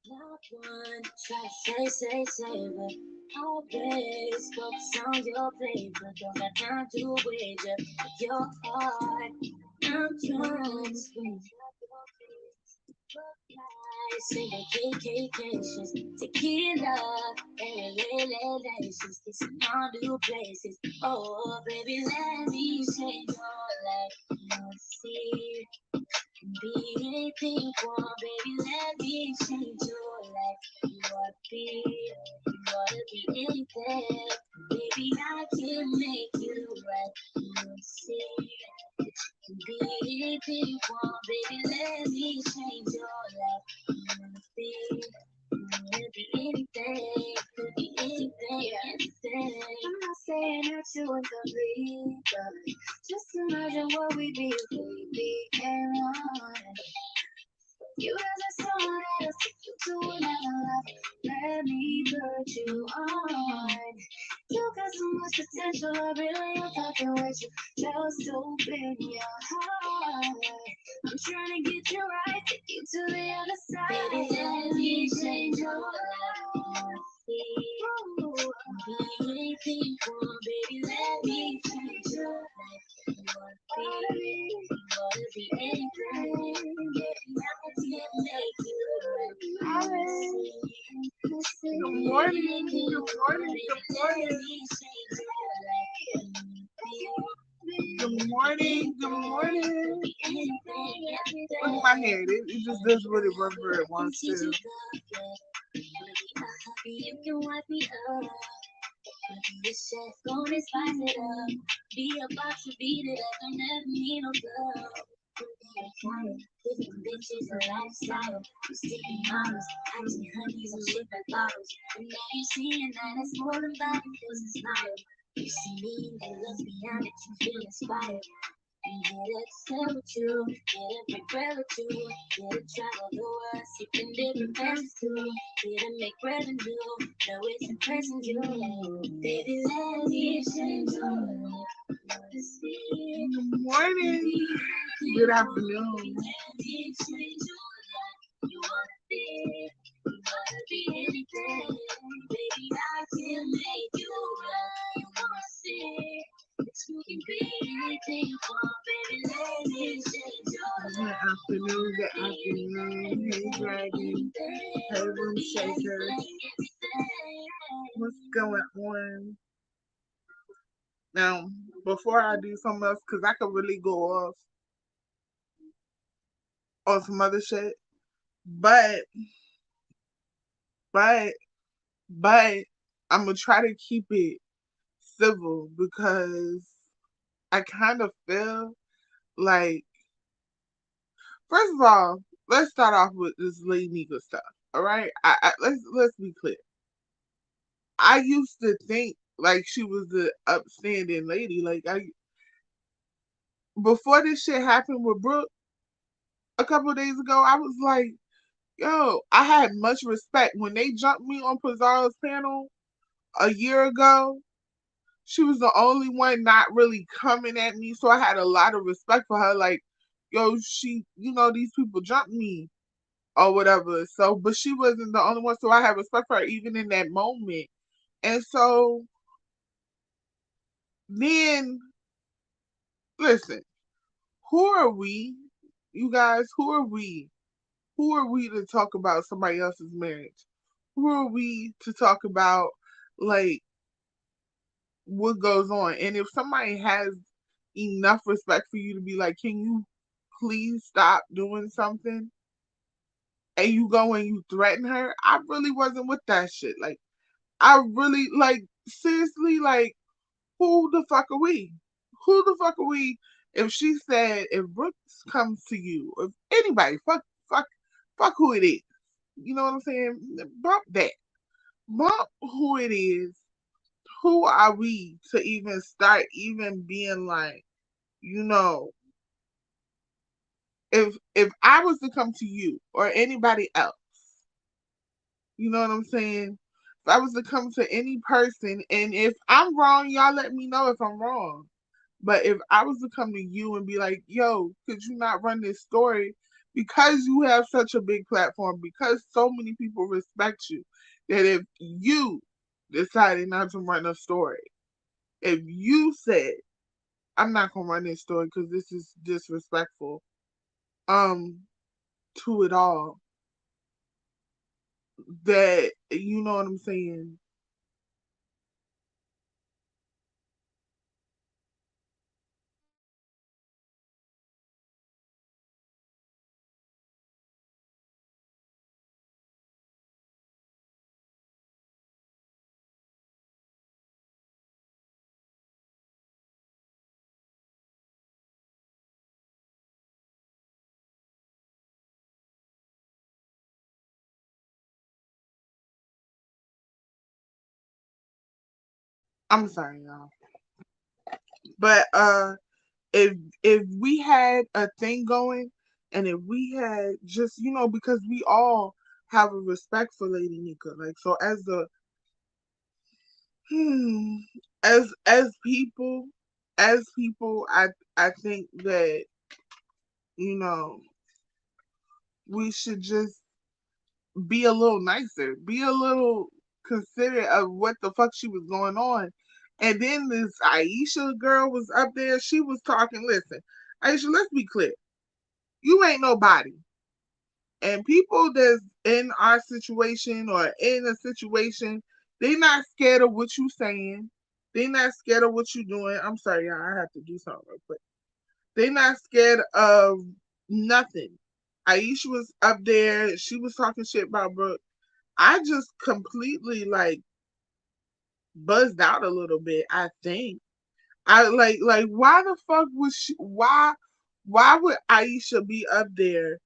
Not one try to say, but always focus on your play, but don't got time to wager your heart. I'm trying to swing. Single vacations, tequila, and relations, kissing on new places. Oh, baby, let me change your life. You see, be anything you want, baby, let me change your life. You wanna be anything, baby, I can make you right. You see, be anything you want, baby, let me change your life. You wanna be anything, could be anything, anything. I'm not saying that you want to leave, but just imagine what we be if we became one. You as a song that'll take you to another level. Let me put you on. You got so much potential, I really am fucking with you. Just open your heart. I'm trying to get you right, take you to the other side. Baby, let me change your life. Ooh, be anything you want, baby, let me change your life. You wanna be anything, baby, I can make you right. Good morning, good morning, good morning. Good morning, good morning. Look at my hair. It just does what it whatever it wants to. You can wipe me up. Be a chef, gonna spice it up. Be a boxer, beat it up. Don't ever need no glove. Different bitches, a lifestyle. You sticking models, acting honeys and shit like bottles. And now you seeing that it's more than body feels and smile. You see me, and look beyond it, you feel inspired. I'm here to stay with you, here to break bread with you, here to travel the world, sipping different places too, here to make revenue, know it's impressing you. Baby, let me change your life. Good morning, good afternoon. You wanna be anything, baby, I can make you right. You wanna see, you can be anything you want, baby, let me change your Good life. afternoon, good afternoon. Hey, Dragon. Hey, Room Shaker. What's going on? Now, before I do something else, because I could really go off on some other shit, but, but, but, I'm going to try to keep it civil because I kind of feel like, first of all, let's start off with this Lady Nyca stuff. All right, let's be clear. I used to think like she was the upstanding lady. Like I before this shit happened with Brooke a couple of days ago, I was like, yo, I had much respect when they jumped me on Pizarro's panel a year ago. She was the only one not really coming at me, so I had a lot of respect for her. Like, yo, these people jumped me or whatever. So, but she wasn't the only one, so I had respect for her even in that moment. And so then, listen, who are we, you guys? Who are we? Who are we to talk about somebody else's marriage? Who are we to talk about like what goes on? And if somebody has enough respect for you to be like, can you please stop doing something? And you go and you threaten her, I really wasn't with that shit. Like, I really, like, seriously, like, who the fuck are we? Who the fuck are we if she said, if Brooks comes to you, if anybody, fuck who it is. You know what I'm saying? Bump that. Bump who it is. Who are we to even start even being like, you know, if I was to come to you or anybody else, you know what I'm saying? If I was to come to any person and if I'm wrong, y'all let me know if I'm wrong. But if I was to come to you and be like, yo, could you not run this story? because you have such a big platform, because so many people respect you, that if you decided not to run a story, if you said, I'm not gonna run this story because this is disrespectful, um, to it all, that you know what I'm saying. I'm sorry, y'all. But if we had a thing going, and if we had just, because we all have a respect for Lady Nyca, like, so as the hmm, as people, I think that, you know we should just be a little nicer, be a little considerate of what the fuck she was going on. And then this Aisha girl was up there. She was talking. Listen, Aisha, let's be clear. You ain't nobody. And people that's in our situation or in a situation, they not scared of what you saying. They not scared of what you doing. I'm sorry, y'all. I have to do something real quick. They not scared of nothing. Aisha was up there. She was talking shit about Brooke. I just completely like buzzed out a little bit. I think I like why the fuck was she? Why would Aisha be up there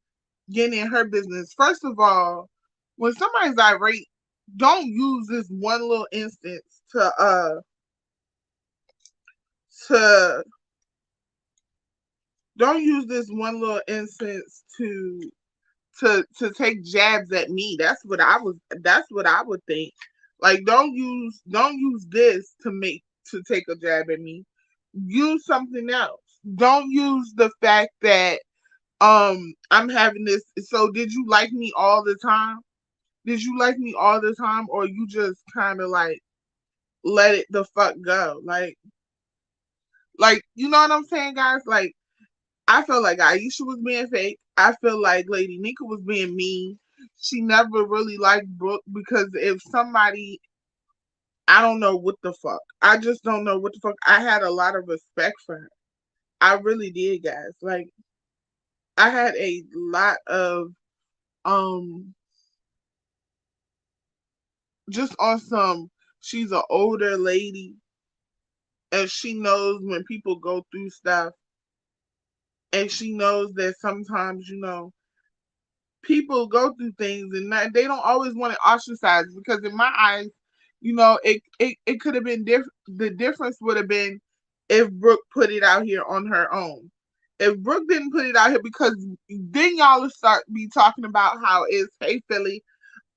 getting in her business? First of all, when somebody's irate, don't use this one little instance to don't use this one little instance to take jabs at me. That's what I would think. Like don't use this to take a jab at me. Use something else. Don't use the fact that I'm having this. So did you like me all the time? Did you like me all the time, or you just kind of like let it the fuck go? Like you know what I'm saying, guys? Like I felt like Aisha was being fake. I feel like Lady Nyca was being mean. She never really liked Brooke because if somebody, I don't know what the fuck. I just don't know what the fuck. I had a lot of respect for her. I really did, guys. Like I had a lot of um just on some. She's an older lady and she knows when people go through stuff, and she knows that sometimes people go through things and they don't always want to ostracize, because in my eyes, it could have been different. The difference would have been if Brooke put it out here on her own. If Brooke didn't put it out here, because then y'all will start be talking about how it's hey Philly.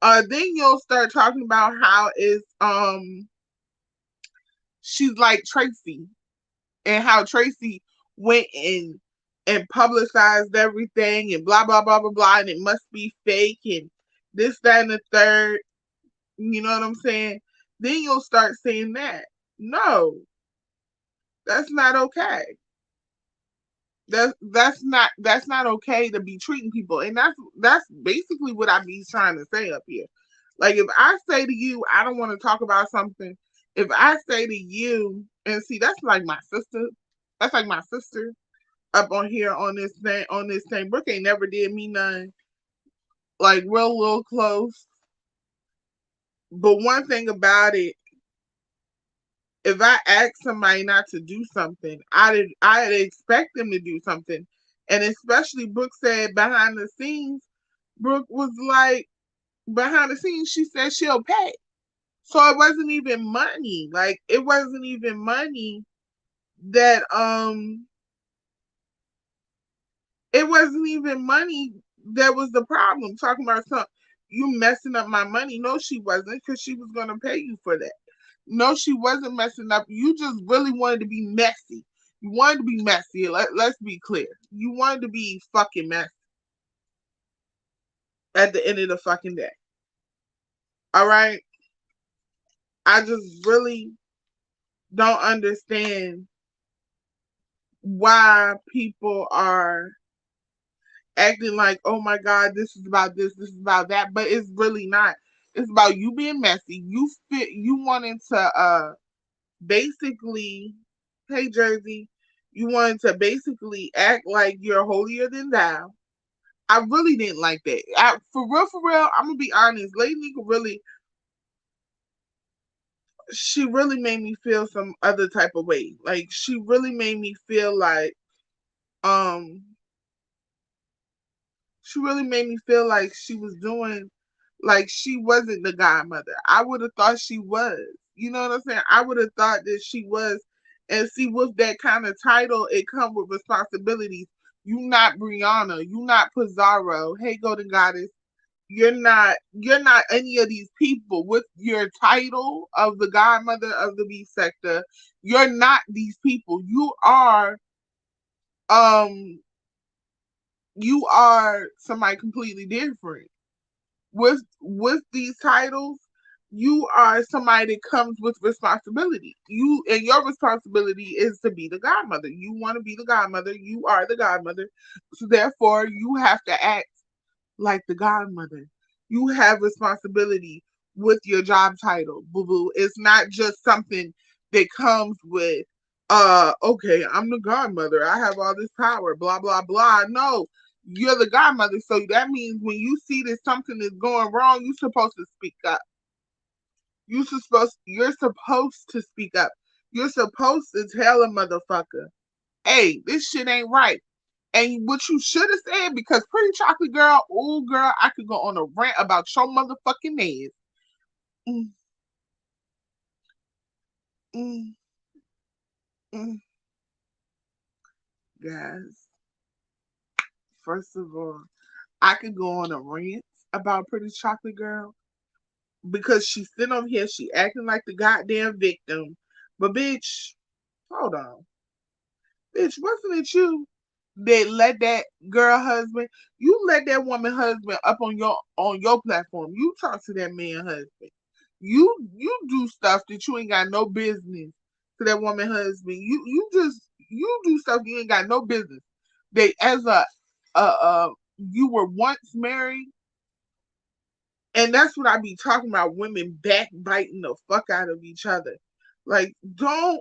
Then you'll start talking about how it's she's like Tracy, and how Tracy went and publicized everything and blah blah blah blah blah, and it must be fake and this that and the third. You know what I'm saying? Then you'll start saying that. No, that's not okay. That's not okay to be treating people, and that's basically what I be trying to say up here. Like if I say to you, I don't want to talk about something. If I say to you, and see, that's like my sister. That's like my sister up on here on this thing. Brooke ain't never did me none like real little close. But one thing about it, if I ask somebody not to do something, I'd expect them to do something. And especially Brooke said behind the scenes, Brooke was like behind the scenes, she said she'll pay. So it wasn't even money. Like it wasn't even money that it wasn't even money that was the problem. Talking about something, you messing up my money. No, she wasn't, because she was gonna pay you for that. No, she wasn't messing up. You just really wanted to be messy. You wanted to be messy. Let's be clear. You wanted to be fucking messy. at the end of the fucking day. All right? I just really don't understand why people are acting like, oh my God, this is about this is about that, but it's really not. It's about you being messy. You wanting to basically, hey Jersey, you wanted to basically act like you're holier than thou. I really didn't like that. For real, I'm gonna be honest. Lady Nika really, she really made me feel some other type of way. Like she really made me feel um, she really made me feel like she was doing, like she wasn't the godmother. I would have thought she was. You know what I'm saying? I would have thought that she was. And see, with that kind of title, it comes with responsibilities. You not Brianna. You not Pizarro. Hey, Golden Goddess. You're not any of these people with your title of the godmother of the B sector. You're not these people. Um you are somebody completely different. With these titles, you are somebody that comes with responsibility. You and your responsibility is to be the godmother. You want to be the godmother. You are the godmother. So therefore, you have to act like the godmother. You have responsibility with your job title, boo boo. It's not just something that comes with okay, I'm the godmother. I have all this power, blah blah blah. No, you're the godmother. So that means when you see that something is going wrong, you're supposed to speak up. You're supposed to speak up. You're supposed to tell a motherfucker, hey, this shit ain't right. And what you should have said, because Pretty Chocolate Girl, oh girl, I could go on a rant about your motherfucking ass. Mm, mm, mm. Guys, first of all, I could go on a rant about Pretty Chocolate Girl because she's sitting over here, she acting like the goddamn victim. But bitch, hold on. Bitch, wasn't it you that let that girl husband, you let that woman husband up on your platform. You talk to that man husband. You do stuff that you ain't got no business to that woman husband. You do stuff you ain't got no business. They as a you were once married, and that's what I be talking about, women backbiting the fuck out of each other. Like, don't,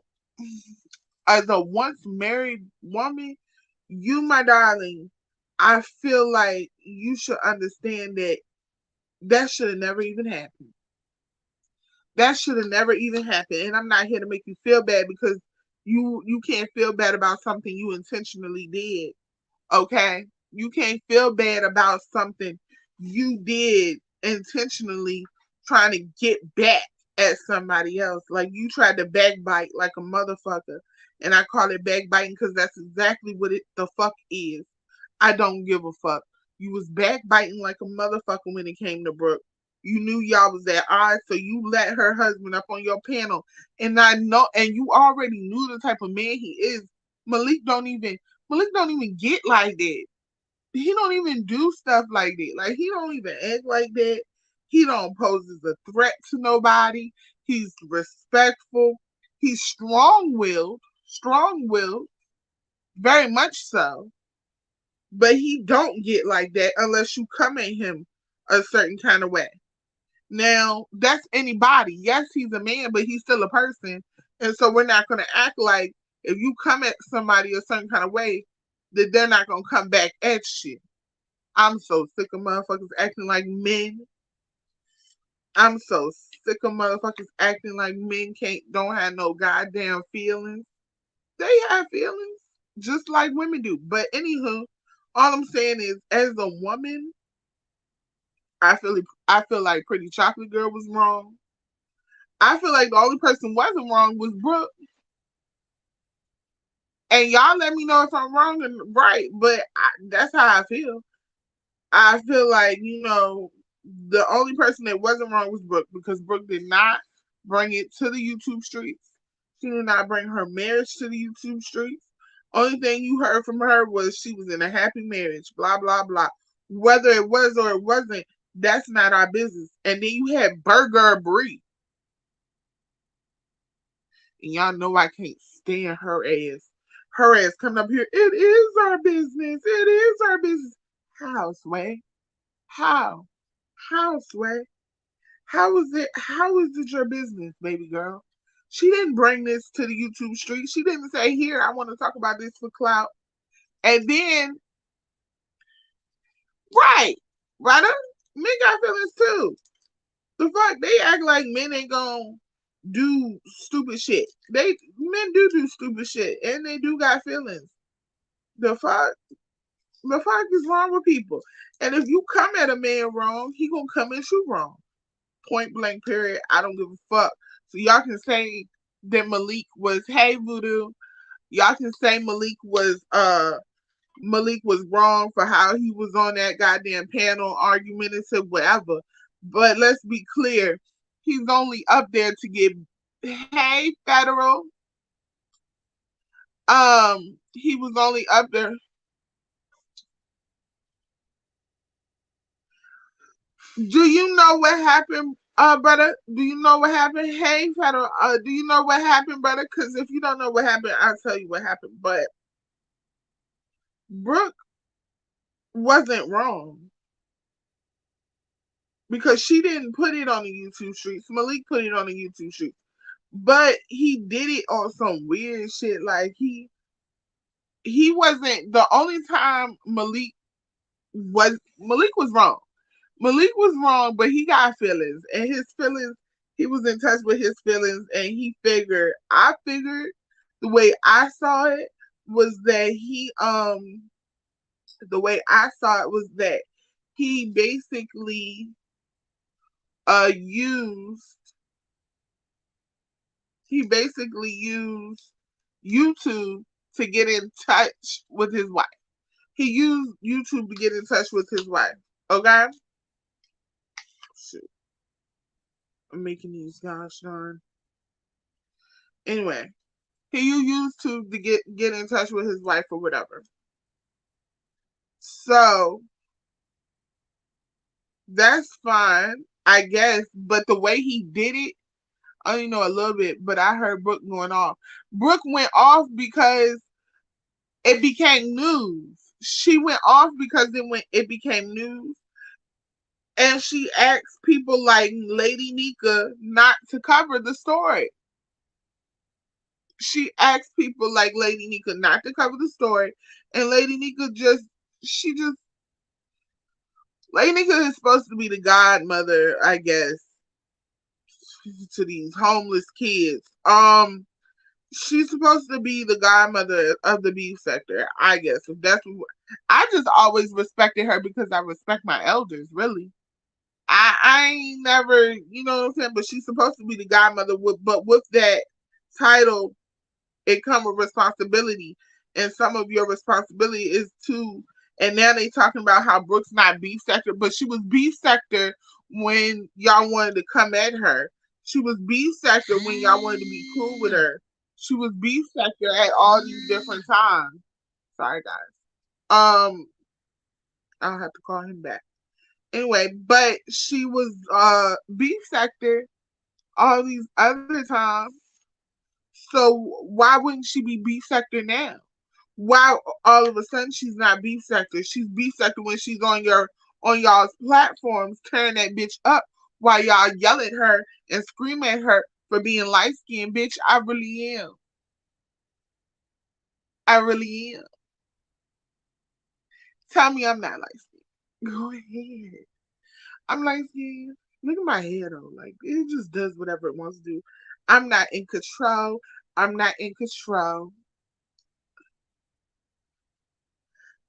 as a once married woman, you, my darling, I feel like you should understand that that should have never even happened. That should have never even happened. And I'm not here to make you feel bad because you can't feel bad about something you intentionally did. Okay? You can't feel bad about something you did intentionally trying to get back at somebody else. Like you tried to backbite like a motherfucker. And I call it backbiting because that's exactly what it the fuck is. I don't give a fuck. You was backbiting like a motherfucker when it came to Brooke. You knew y'all was at odds, so you let her husband up on your panel. And I know, and you already knew the type of man he is. Malik don't even Malik don't even get like that. He don't even do stuff like that. Like he don't even act like that. He don't pose as a threat to nobody. He's respectful. He's strong willed, very much so. But he don't get like that unless you come at him a certain kind of way. Now, that's anybody. Yes, he's a man, but he's still a person. And so we're not going to act like if you come at somebody a certain kind of way, that they're not going to come back at you. I'm so sick of motherfuckers acting like men. I'm so sick of motherfuckers acting like men don't have no goddamn feelings. They have feelings, just like women do. But anywho, all I'm saying is, as a woman, I feel like Pretty Chocolate Girl was wrong. I feel like the only person wasn't wrong was Brooke. And y'all let me know if I'm wrong and right, but that's how I feel. I feel like, the only person that wasn't wrong was Brooke because Brooke did not bring it to the YouTube streets. She did not bring her marriage to the YouTube streets. Only thing you heard from her was she was in a happy marriage, blah, blah, blah. Whether it was or it wasn't, that's not our business. And then you had Burger Brie. And y'all know I can't stand her ass. Her ass coming up here. It is our business. It is our business. How, Sway? How? How, Sway? How is it? How is it your business, baby girl? She didn't bring this to the YouTube street. She didn't say, "Here, I want to talk about this for clout." And then, right, right, men got feelings too. The fuck, they act like men ain't gonna do stupid shit. Men do stupid shit, and they do got feelings. The fuck, the fuck is wrong with people? And if you come at a man wrong, he gonna come at you wrong. Point blank. Period. I don't give a fuck. So y'all can say that Malik was, hey Voodoo. Y'all can say Malik was wrong for how he was on that goddamn panel argumentative, whatever. But let's be clear, he's only up there to get, hey, federal. He was only up there. Do you know what happened, brother? Do you know what happened? Hey, federal. Do you know what happened, brother? Because if you don't know what happened, I'll tell you what happened. But Brooke wasn't wrong because she didn't put it on the YouTube streets. Malik put it on the YouTube streets. But he did it on some weird shit. Like he wasn't the only time Malik was wrong. Malik was wrong, but he got feelings. And his feelings, he was in touch with his feelings and I figured the way I saw it was that the way I saw it was that he basically used YouTube to get in touch with his wife. He used YouTube to get in touch with his wife. Okay? Shoot. I'm making these gosh darn. Anyway, he used YouTube to get in touch with his wife or whatever. So that's fine, I guess. But the way he did it, I only know a little bit, but I heard Brooke going off. Brooke went off because it became news. She went off because it became news. And she asked people like Lady Nyca not to cover the story. She asked people like Lady Nyca not to cover the story. And Lady Nyca she just, Lady Nyca is supposed to be the godmother, I guess, to these homeless kids. She's supposed to be the godmother of the beef sector, I guess. If that's what, I just always respected her because I respect my elders, really. I ain't never, you know what I'm saying, but she's supposed to be the godmother. But with that title, it come with responsibility, and some of your responsibility is to. And now they talking about how Brooke's not beef sector, but she was beef sector when y'all wanted to come at her. She was beef sector when y'all wanted to be cool with her. She was beef sector at all these different times. Sorry, guys. I'll have to call him back. Anyway, but she was beef sector all these other times. So why wouldn't she be beef sector now? Why all of a sudden she's not beef sector? She's beef sector when she's on y'all's platforms tearing that bitch up while y'all yell at her and scream at her for being light skinned. Bitch, I really am. I really am. Tell me I'm not light skinned. Go ahead. I'm light skinned. Look at my hair though. Like it just does whatever it wants to do. I'm not in control. I'm not in control.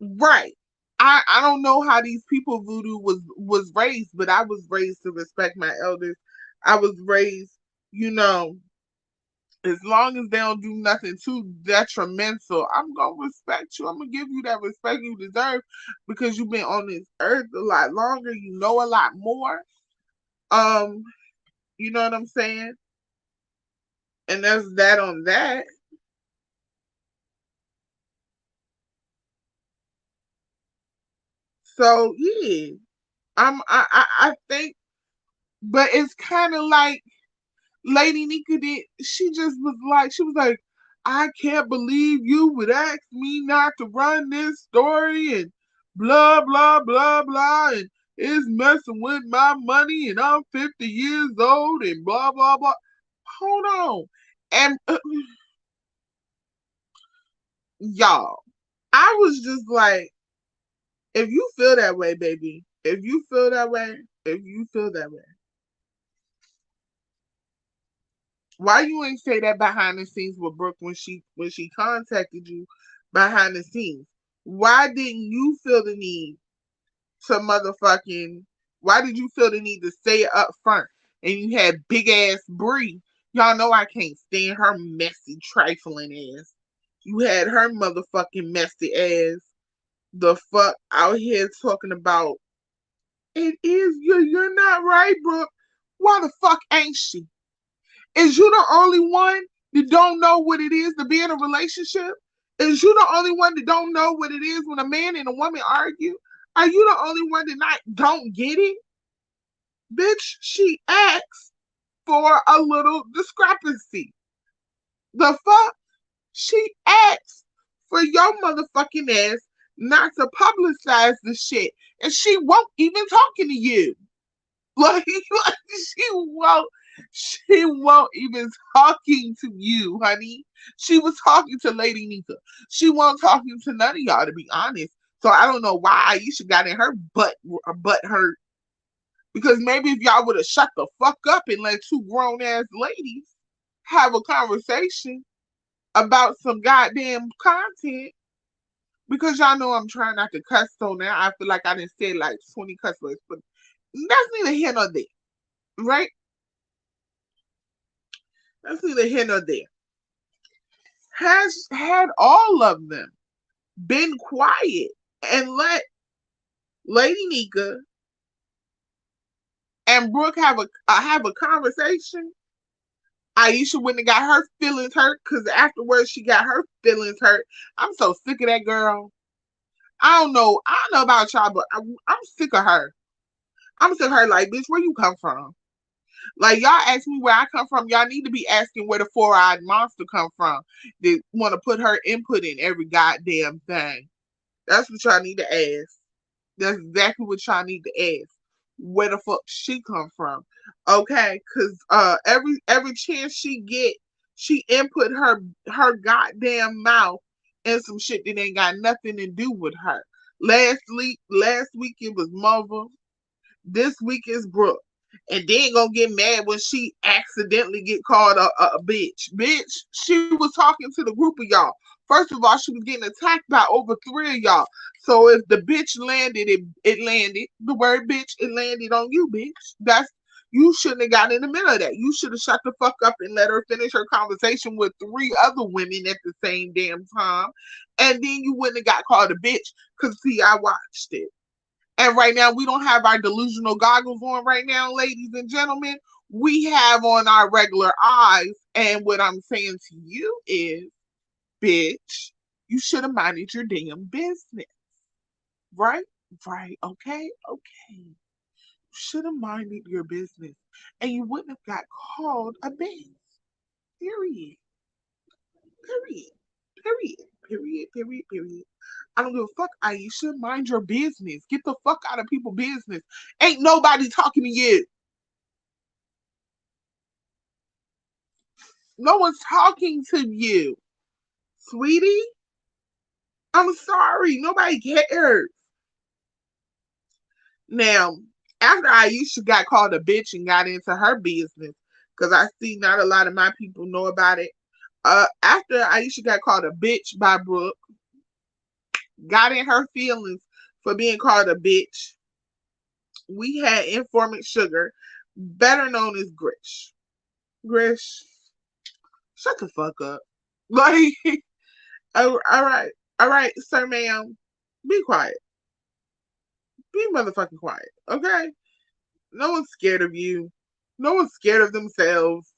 Right. I don't know how these people voodoo was raised, but I was raised to respect my elders. I was raised, you know, as long as they don't do nothing too detrimental, I'm gonna respect you. I'm gonna give you that respect you deserve because you've been on this earth a lot longer. You know a lot more. Um, you know what I'm saying? And that's that on that. So yeah, I think, but it's kind of like Lady Nyca did. She just was like, she was like, I can't believe you would ask me not to run this story and blah blah blah blah and it's messing with my money and I'm 50 years old and blah blah blah. Hold on, and y'all, I was just like, if you feel that way, baby, if you feel that way, if you feel that way, why you ain't say that behind the scenes with Brooke when she contacted you behind the scenes? Why didn't you feel the need to motherfucking? Why did you feel the need to say it up front? And you had big ass Bree. Y'all know I can't stand her messy trifling ass. You had her motherfucking messy ass. The fuck out here talking about it is you. You're not right, Brooke. Why the fuck ain't she? Is you the only one that don't know what it is to be in a relationship? Is you the only one that don't know what it is when a man and a woman argue? Are you the only one that not don't get it? Bitch, she asks for a little discrepancy. The fuck? She asks for your motherfucking ass not to publicize the shit. And she won't even talking to you. Like, won't she won't even talking to you, honey. She was talking to Lady Nyca. She won't talking to none of y'all, to be honest. So I don't know why Aisha got in her butt hurt. Because maybe if y'all would have shut the fuck up and let two grown ass ladies have a conversation about some goddamn content. Because y'all know I'm trying not to cuss so now. I feel like I didn't say like 20 cuss words, but that's neither here nor there, right? That's neither here nor there. Has had all of them been quiet and let Lady Nyca and Brooke have a conversation, Aisha wouldn't have got her feelings hurt because afterwards she got her feelings hurt. I'm so sick of that girl. I don't know about y'all, but I'm sick of her. I'm sick of her. Like, bitch, where you come from? Like, y'all ask me where I come from. Y'all need to be asking where the four-eyed monster come from. They want to put her input in every goddamn thing. That's what y'all need to ask. That's exactly what y'all need to ask. Where the fuck she come from? Okay, cause every chance she get, she input her goddamn mouth in some shit that ain't got nothing to do with her. Last week it was Marvel. This week is Brooke. And then gonna get mad when she accidentally get called a bitch. Bitch, she was talking to the group of y'all. First of all, she was getting attacked by over three of y'all. So if the bitch landed, it landed. The word bitch, it landed on you, bitch. That's you shouldn't have gotten in the middle of that. You should have shut the fuck up and let her finish her conversation with three other women at the same damn time. And then you wouldn't have got called a bitch. Cause see, I watched it. And right now, we don't have our delusional goggles on right now, ladies and gentlemen. We have on our regular eyes. And what I'm saying to you is, bitch, you should have minded your damn business. Right? Right. Okay. Okay. You should have minded your business. And you wouldn't have got called a bitch. Period. Period. Period. Period. Period. Period. I don't give a fuck, Aisha. Mind your business. Get the fuck out of people's business. Ain't nobody talking to you. No one's talking to you, sweetie. I'm sorry. Nobody cares. Now, after Aisha got called a bitch and got into her business, because I see not a lot of my people know about it. After Aisha got called a bitch by Brooke, got in her feelings for being called a bitch, we had informant Sugar, better known as Grish. Grish, shut the fuck up. Like, all right, sir, ma'am, be quiet. Be motherfucking quiet, okay? No one's scared of you. No one's scared of themselves.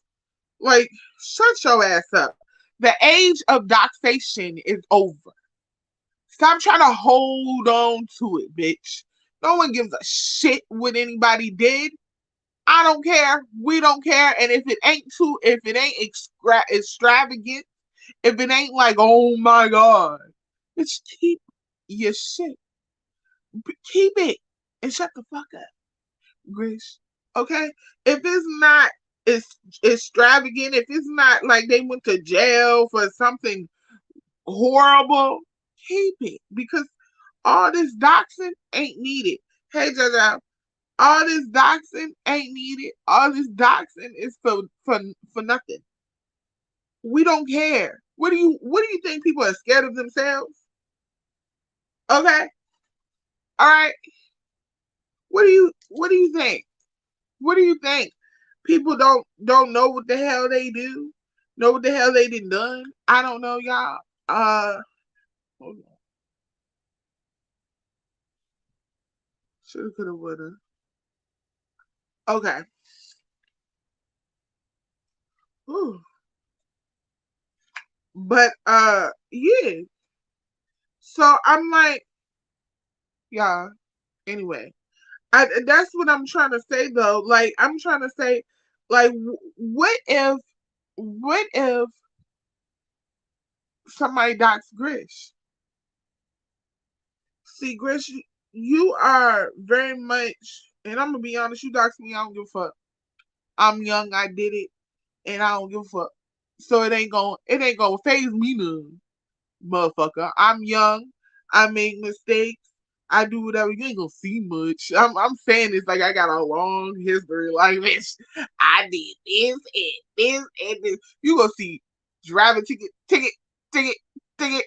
Like, shut your ass up. The age of doxation is over. Stop trying to hold on to it, bitch. No one gives a shit what anybody did. I don't care. We don't care. And if it ain't extravagant, if it ain't like, oh my God, just keep your shit. Keep it and shut the fuck up, Grish. Okay? If it's not extravagant, if it's not like they went to jail for something horrible, keep it. Because all this doxing ain't needed. Hey, Jaja, all this doxing ain't needed. All this doxing is for nothing. We don't care. What do you think people are scared of themselves? Okay? All right. What do you think? What do you think? People don't know what the hell they do? Know what the hell they done? I don't know, y'all. Hold on. Shoulda, coulda, woulda. Okay. Ooh. But yeah. So I'm like, y'all. Anyway, that's what I'm trying to say though. Like I'm trying to say, like, what if somebody docks Grish? See, Grish, you are very much, and I'm gonna be honest. You dox me, I don't give a fuck. I'm young, I did it, and I don't give a fuck. So it ain't gonna phase me none, motherfucker. I'm young. I make mistakes. I do whatever. You ain't gonna see much. I'm saying this like I got a long history. Like, bitch, I did this and this and this. You gonna see driving ticket, ticket, ticket.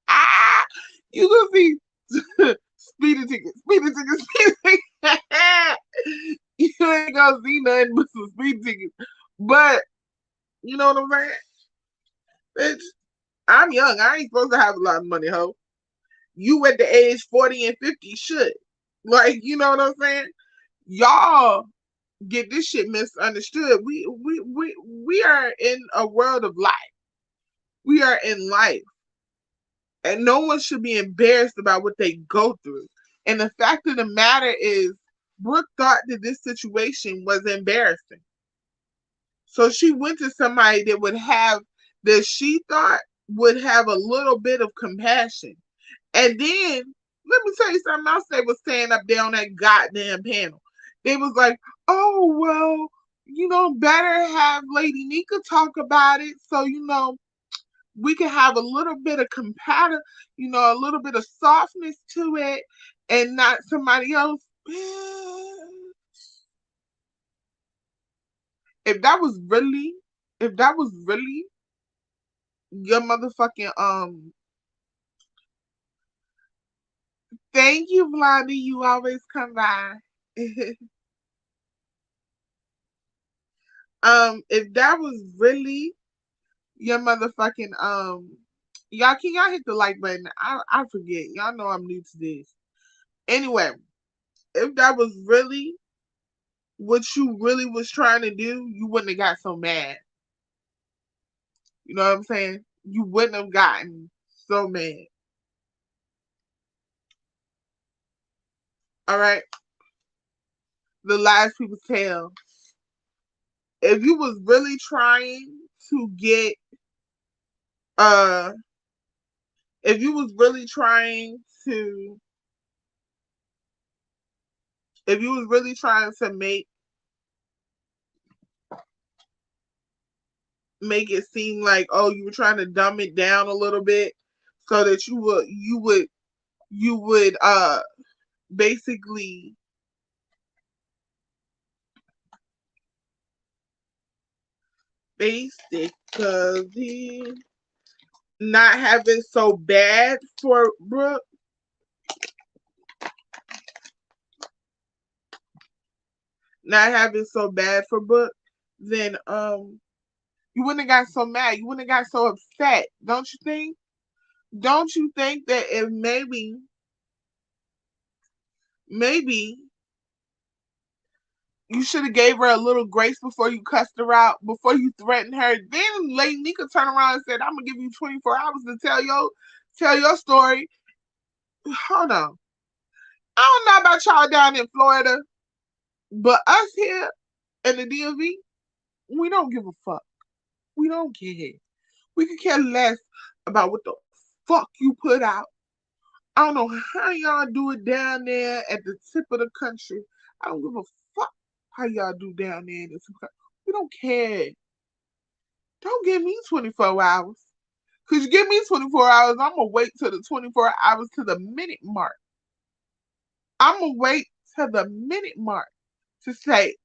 Ah, you gonna see speeding tickets, speeding tickets, speeding tickets. You ain't gonna see nothing but some speeding tickets. But you know what I'm saying? Bitch, I'm young. I ain't supposed to have a lot of money, ho. You at the age 40 and 50 should. Like, you know what I'm saying? Y'all get this shit misunderstood. We are in a world of life. We are in life. And no one should be embarrassed about what they go through. And the fact of the matter is, Brooke thought that this situation was embarrassing. So she went to somebody that she thought would have a little bit of compassion. And then, let me tell you something else they was saying up there on that goddamn panel. They was like, oh, well, better have Lady Nyca talk about it. So, we can have a little bit of compassion, a little bit of softness to it and not somebody else. If that was really, if that was really your motherfucking, thank you, Blondie, you always come by. If that was really your motherfucking, y'all, can y'all hit the like button? I forget. Y'all know I'm new to this. Anyway, if that was really what you really was trying to do, you wouldn't have got so mad. You know what I'm saying? You wouldn't have gotten so mad. All right? The lies people tell. If you was really trying to get uh if you was really trying to if you was really trying to make it seem like, oh, you were trying to dumb it down a little bit so that you would basically basically not have it so bad for Brooke, not have it so bad for Brooke, then you wouldn't have got so mad. You wouldn't have got so upset, don't you think? Don't you think that if maybe You should have gave her a little grace before you cussed her out, before you threatened her. Then Lady Nyca turned around and said, "I'm gonna give you 24 hours to tell your story." Hold on. I don't know about y'all down in Florida, but us here in the DMV, we don't give a fuck. We don't care. We could care less about what the fuck you put out. I don't know how y'all do it down there at the tip of the country. I don't give a fuck how y'all do down there in the tip of the country. We don't care. Don't give me 24 hours. Because you give me 24 hours, I'm going to wait till the 24 hours to the minute mark. I'm going to wait till the minute mark to say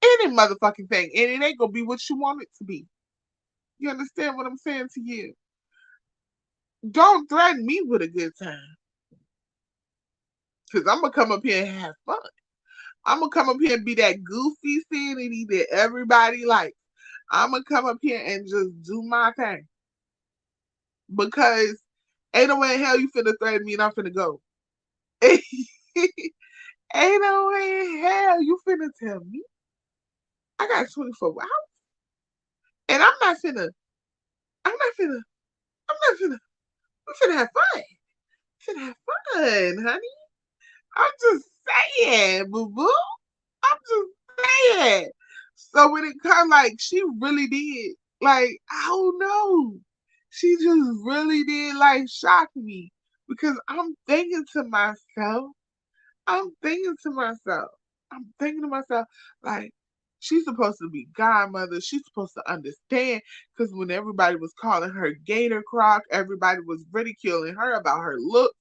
any motherfucking thing. And it ain't going to be what you want it to be. You understand what I'm saying to you? Don't threaten me with a good time. Because I'm going to come up here and have fun. I'm going to come up here and be that goofy sanity that everybody likes. I'm going to come up here and just do my thing. Because ain't no way in hell you finna threaten me and I'm finna go. Ain't no way in hell you finna tell me I got 24 hours. And I'm not finna, we finna have fun. We finna have fun, honey. I'm just saying, boo boo. I'm just saying. So when it comes, like, she really did, like, I don't know. She just really did, like, shock me. Because I'm thinking to myself, like, she's supposed to be godmother. She's supposed to understand. Because when everybody was calling her Gator Croc, everybody was ridiculing her about her looks.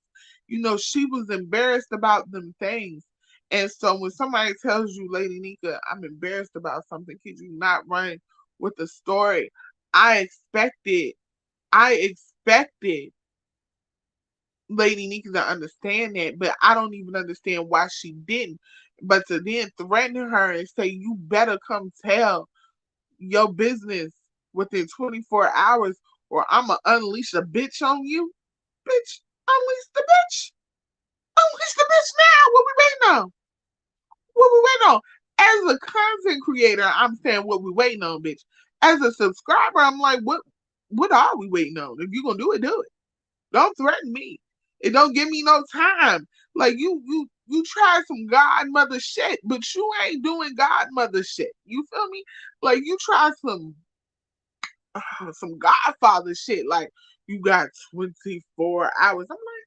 She was embarrassed about them things. And so when somebody tells you, Lady Nyca, I'm embarrassed about something, could you not run with the story? I expected, I expected Lady Nyca to understand that, but I don't even understand why she didn't. But to then threaten her and say, you better come tell your business within 24 hours or I'm going to unleash a bitch on you. Bitch, unleash the bitch. Unleash the bitch now. What we waiting on? What we waiting on? As a content creator, I'm saying what we waiting on, bitch. As a subscriber, I'm like, what are we waiting on? If you gonna do it, do it. Don't threaten me. It don't give me no time. Like you try some godmother shit, but you ain't doing godmother shit. You feel me? Like you try some godfather shit. Like you got 24 hours. I'm like,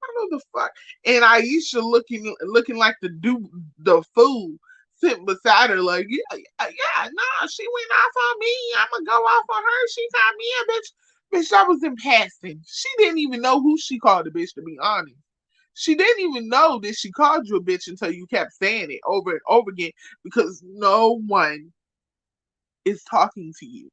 I know the fuck. And Aisha looking like the fool sitting beside her, like, yeah, nah, she went off on me. I'ma go off on her. She got me a bitch. Bitch, that was in passing. She didn't even know who she called a bitch, to be honest. She didn't even know that she called you a bitch until you kept saying it over and over again because no one is talking to you.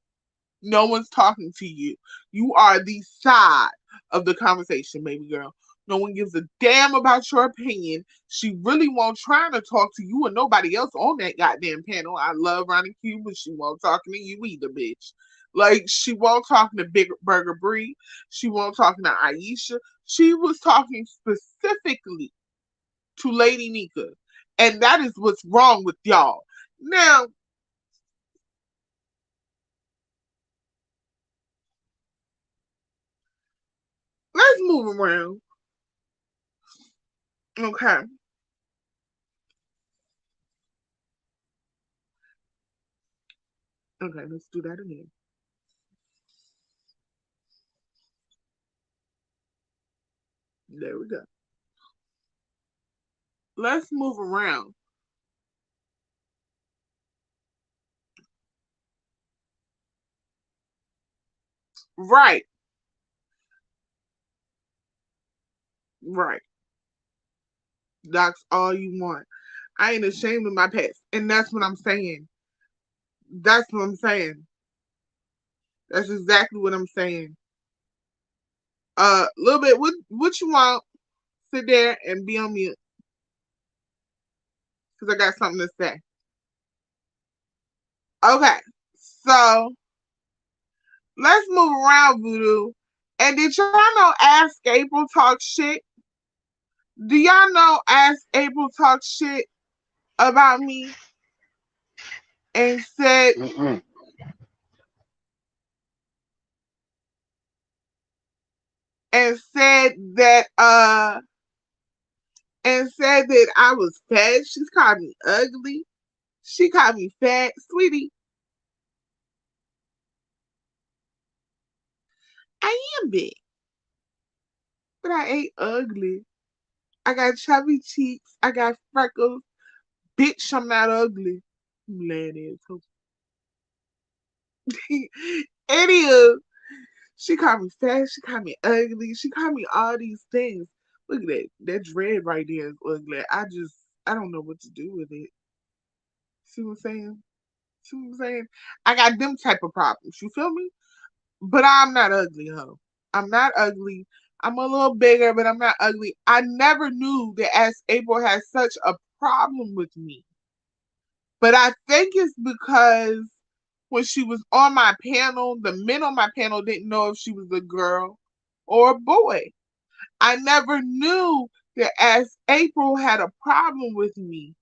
No one's talking to you. You are the side of the conversation, baby girl. No one gives a damn about your opinion. She really won't try to talk to you or nobody else on that goddamn panel. I love Ronnie Q, but she won't talking to you either, bitch. Like, she won't talking to Big Burger Bree. She won't talking to Aisha. She was talking specifically to Lady Nyca. And that is what's wrong with y'all. Now, let's move around. Okay. Okay, let's do that again. There we go. Let's move around. Right, right. That's all you want. I ain't ashamed of my past. And that's what I'm saying. That's what I'm saying. That's exactly what I'm saying. Little bit, what you want? Sit there and be on mute. Because I got something to say. Okay. So let's move around, Voodoo. And did y'all know Ask April talk shit? Do y'all know Ask April talk shit about me? and said and said that I was fat. She's called me ugly. She called me fat, sweetie. I am big, but I ain't ugly. I got chubby cheeks. I got freckles. Bitch, I'm not ugly. Lady, anywho, she called me fat. She called me ugly. She called me all these things. Look at that. That dread right there is ugly. I don't know what to do with it. See what I'm saying? See what I'm saying? I got them type of problems. You feel me? But I'm not ugly, ho. I'm not ugly. I'm a little bigger, but I'm not ugly. I never knew that as April had such a problem with me. But I think it's because when she was on my panel, the men on my panel didn't know if she was a girl or a boy. I never knew that as April had a problem with me,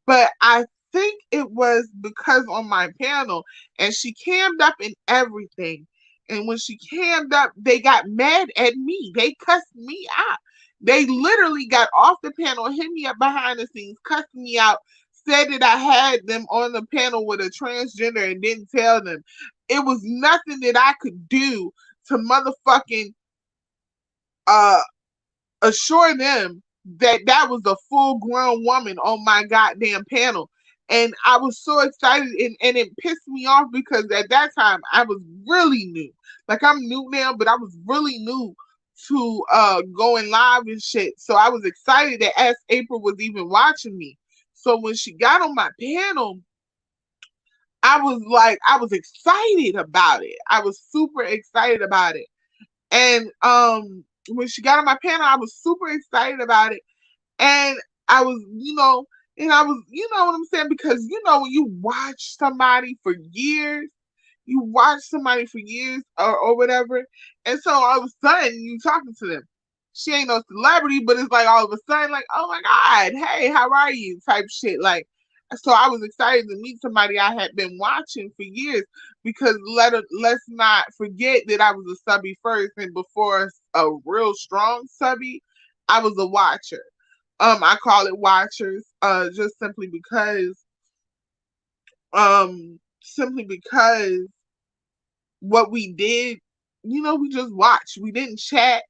but I think it was because on my panel, and she cammed up in everything. And when she cammed up, they got mad at me. They cussed me out. They literally got off the panel, hit me up behind the scenes, cussed me out, said that I had them on the panel with a transgender and didn't tell them. It was nothing that I could do to motherfucking uh assure them that that was a full grown woman on my goddamn panel. And I was so excited, and it pissed me off because at that time I was really new. Like I'm new now, but I was really new to going live and shit. So I was excited that as April was even watching me. So when she got on my panel, I was excited about it. I was super excited about it. And when she got on my panel, I was super excited about it. And I was, you know what I'm saying? Because when you watch somebody for years, you watch somebody for years or whatever, and so all of a sudden you talking to them. She ain't no celebrity, but it's like all of a sudden, like, oh my God, hey, how are you? Type shit. Like, so I was excited to meet somebody I had been watching for years because let's not forget that I was a subby first, and before a real strong subby, I was a watcher. I call it watchers, just simply because what we did, we just watched. We didn't chat.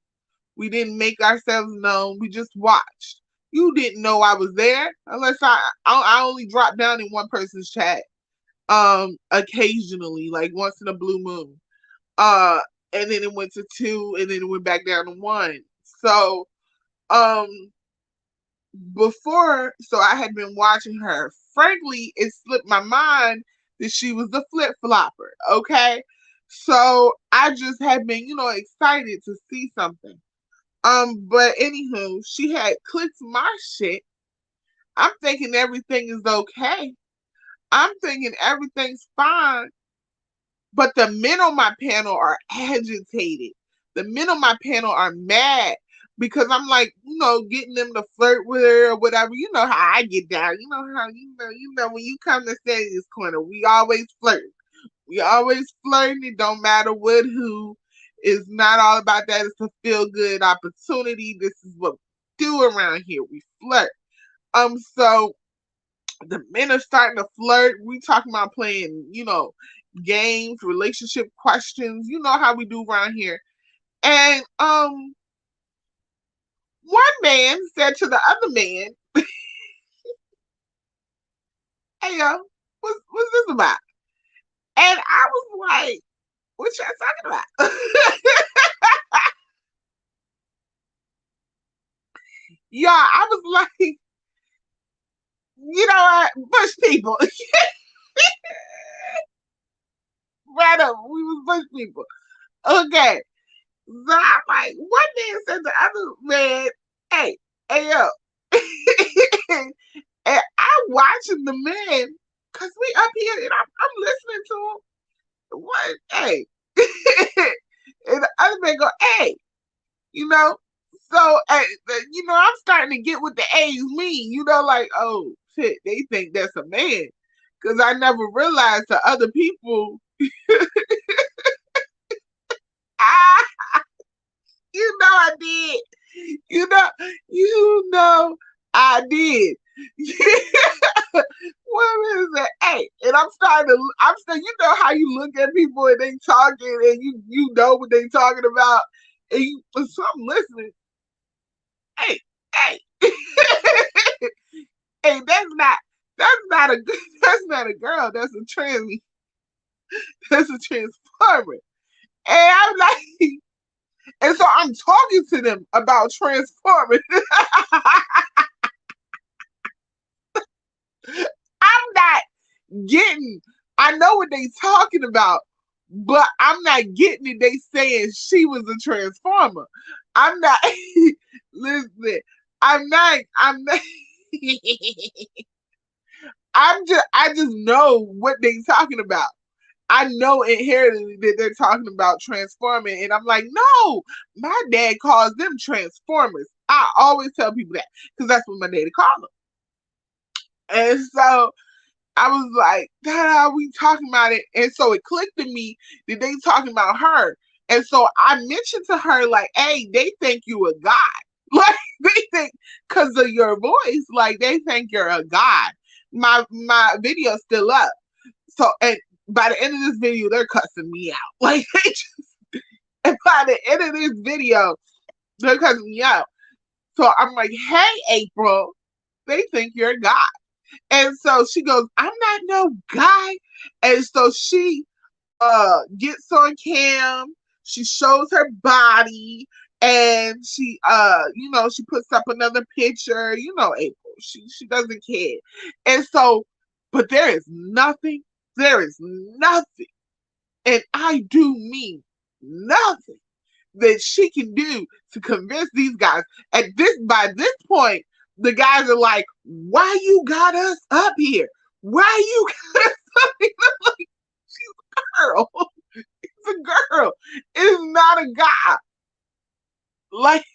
We didn't make ourselves known. We just watched. You didn't know I was there unless I only dropped down in one person's chat. Occasionally, like once in a blue moon. Uh, and then it went to two, and then it went back down to one. So, um, so I had been watching her. Frankly, it slipped my mind that she was a flip flopper. Okay. So I just had been, excited to see something. But anywho, she had clicked my shit. I'm thinking everything is okay. I'm thinking everything's fine. But the men on my panel are agitated. The men on my panel are mad because I'm like, getting them to flirt with her or whatever. You know how I get down. You know how when you come to Stadium's Corner, we always flirt. We always flirting. It don't matter what who. It's not all about that. It's a feel good opportunity. This is what we do around here. We flirt. So the men are starting to flirt. We talking about playing, games, relationship questions. You know how we do around here. And one man said to the other man, "Hey yo, what's this about?" And I was like, "What y'all talking about?" Yeah, I was like, you know what, bush people. Right up, we was bush people. Okay, so I'm like, one man said to the other man, hey yo. And I'm watching the men because we up here and I'm listening to him. What? Hey. And the other man go, hey, you know? So, I'm starting to get what the A's mean, like, oh, shit, they think that's a man. because I never realized the other people. Ah, you know I did. You know, you know I did. What is it? Hey, and I'm starting to. I'm still. You know how you look at people and they talking, and you know what they talking about, and you so I'm listening. Hey, hey, hey, that's not a that's not a girl. That's a trans. That's a transformer. And I'm like, and so I'm talking to them about transforming. I'm not getting. I know what they talking about, but I'm not getting it. They saying she was a transformer. I'm not. Listen, I'm not. I'm not. I'm just. I just know what they talking about. I know inherently that they're talking about transforming, and I'm like, no, my dad calls them transformers. I always tell people that because that's what my daddy called them. And so I was like, Dad, we talking about it. And so it clicked to me that they talking about her. And so I mentioned to her, like, hey, they think you a god. Like they think because of your voice, like they think you're a god. My video's still up. So and by the end of this video, they're cussing me out. Like they just and by the end of this video, they're cussing me out. So I'm like, hey April, they think you're a god. And so she goes, I'm not no guy. And so she gets on cam, she shows her body, and she puts up another picture, April. She doesn't care. And so, but there is nothing, and I do mean nothing that she can do to convince these guys. By this point, the guys are like, "Why you got us up here? Why you got us up here?" I'm like, "She's a girl. It's a girl. It's not a guy." Like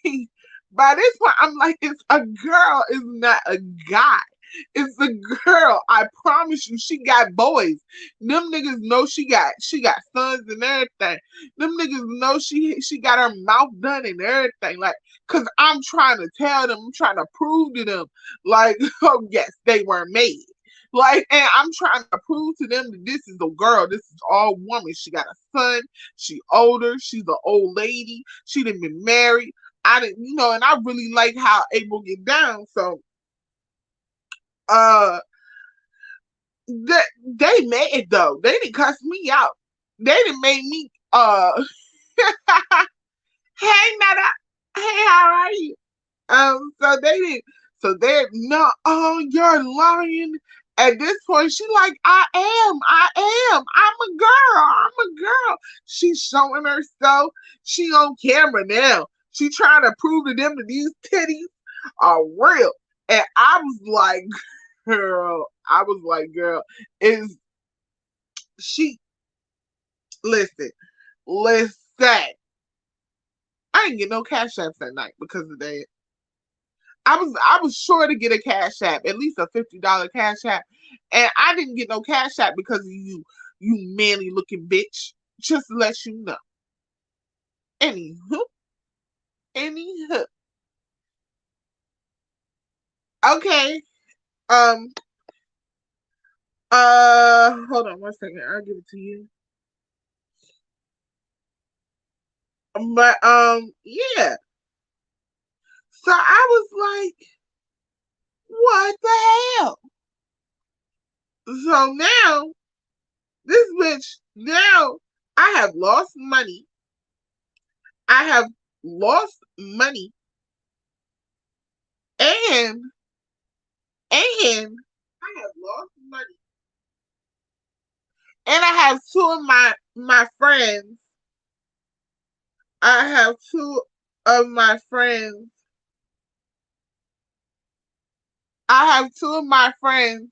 by this point, I'm like, "It's a girl. It's not a guy. It's a girl. I promise you, she got boys. Them niggas know she got sons and everything. Them niggas know she got her mouth done and everything. Like, cause I'm trying to tell them, I'm trying to prove to them, like, oh yes, they were made. Like, and I'm trying to prove to them that this is a girl. This is all woman. She got a son. She older. She's an old lady. She done been married. I didn't, and I really like how April get down. So uh they made it though. They didn't cuss me out. They didn't make me hey Nada, hey, how are you? So they didn't they're no, oh, you're lying. At this point, she like, I'm a girl, She's showing herself. She on camera now. She trying to prove to them that these titties are real. And I was like, girl, is she listen, listen. I didn't get no cash apps that night because of that. I was sure to get a cash app, at least a $50 cash app. And I didn't get no cash app because of you manly looking bitch. Just to let you know. Anywho, anywho. Okay. Um, hold on 1 second. I'll give it to you. But yeah. So I was like, what the hell? So now, this bitch, now I have lost money. I have lost money and I have lost money. And I have two of my friends. I have two of my friends. I have two of my friends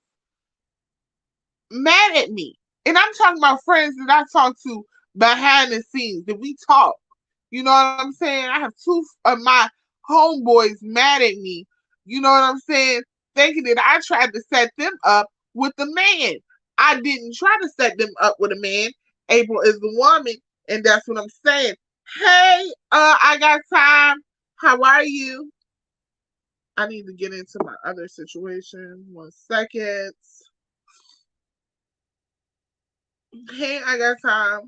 mad at me. And I'm talking about friends that I talk to behind the scenes, that we talk. You know what I'm saying? I have two of my homeboys mad at me. You know what I'm saying? Thinking that I tried to set them up with the man. I didn't try to set them up with a man. April is the woman, and that's what I'm saying. Hey, I got time. How are you? I need to get into my other situation. 1 second. Hey, I got time.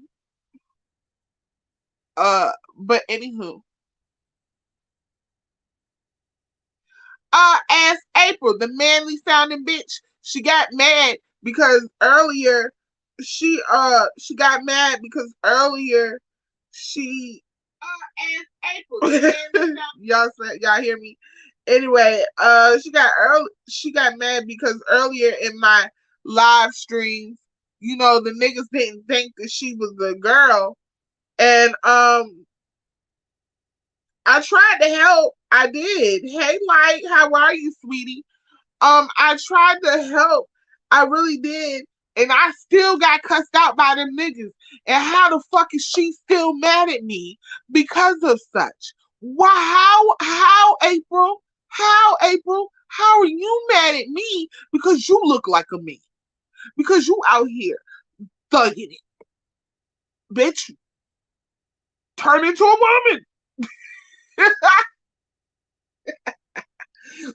But anywho, as April, the manly sounding bitch, she got mad because earlier she got mad because earlier she as April, y'all hear me? Anyway, she got mad because earlier in my live streams, the niggas didn't think that she was a girl. And I tried to help. I did. Hey, Light, how are you, sweetie? I tried to help. I really did. And I still got cussed out by them niggas. And how the fuck is she still mad at me because of such? Why, April? How, April? How are you mad at me because you look like a man? Because you out here thugging it. Bitch, turn into a woman.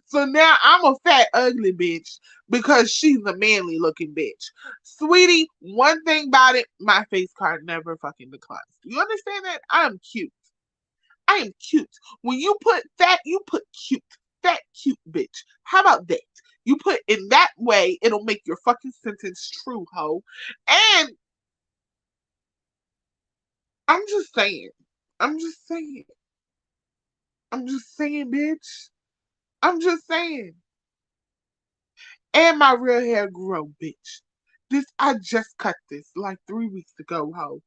So now I'm a fat, ugly bitch because she's a manly looking bitch. Sweetie, one thing about it, my face card never fucking declines. You understand that? I'm cute. I am cute. When you put fat, you put cute. Fat, cute bitch. How about that? You put in that way, it'll make your fucking sentence true, ho. And I'm just saying. I'm just saying. I'm just saying, bitch. I'm just saying. And my real hair grow, bitch. I just cut this like 3 weeks ago, ho.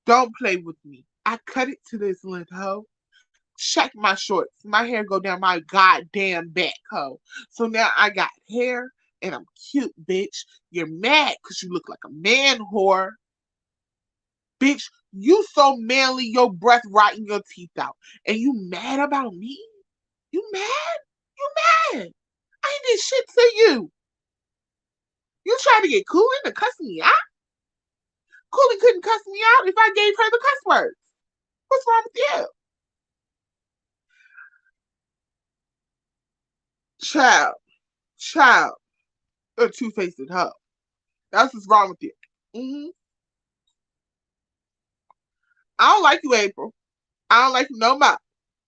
Don't play with me. I cut it to this length, ho. Check my shorts. My hair go down my goddamn back, ho. So now I got hair and I'm cute, bitch. You're mad because you look like a man whore. Bitch, you so manly, your breath rotting your teeth out. And you mad about me? You mad? You mad? I ain't did shit to you. You trying to get Coolin to cuss me out? Coolin couldn't cuss me out if I gave her the cuss words. What's wrong with you? Child, child, a two-faced hoe. That's what's wrong with you. Mm-hmm. I don't like you, April. I don't like you no more.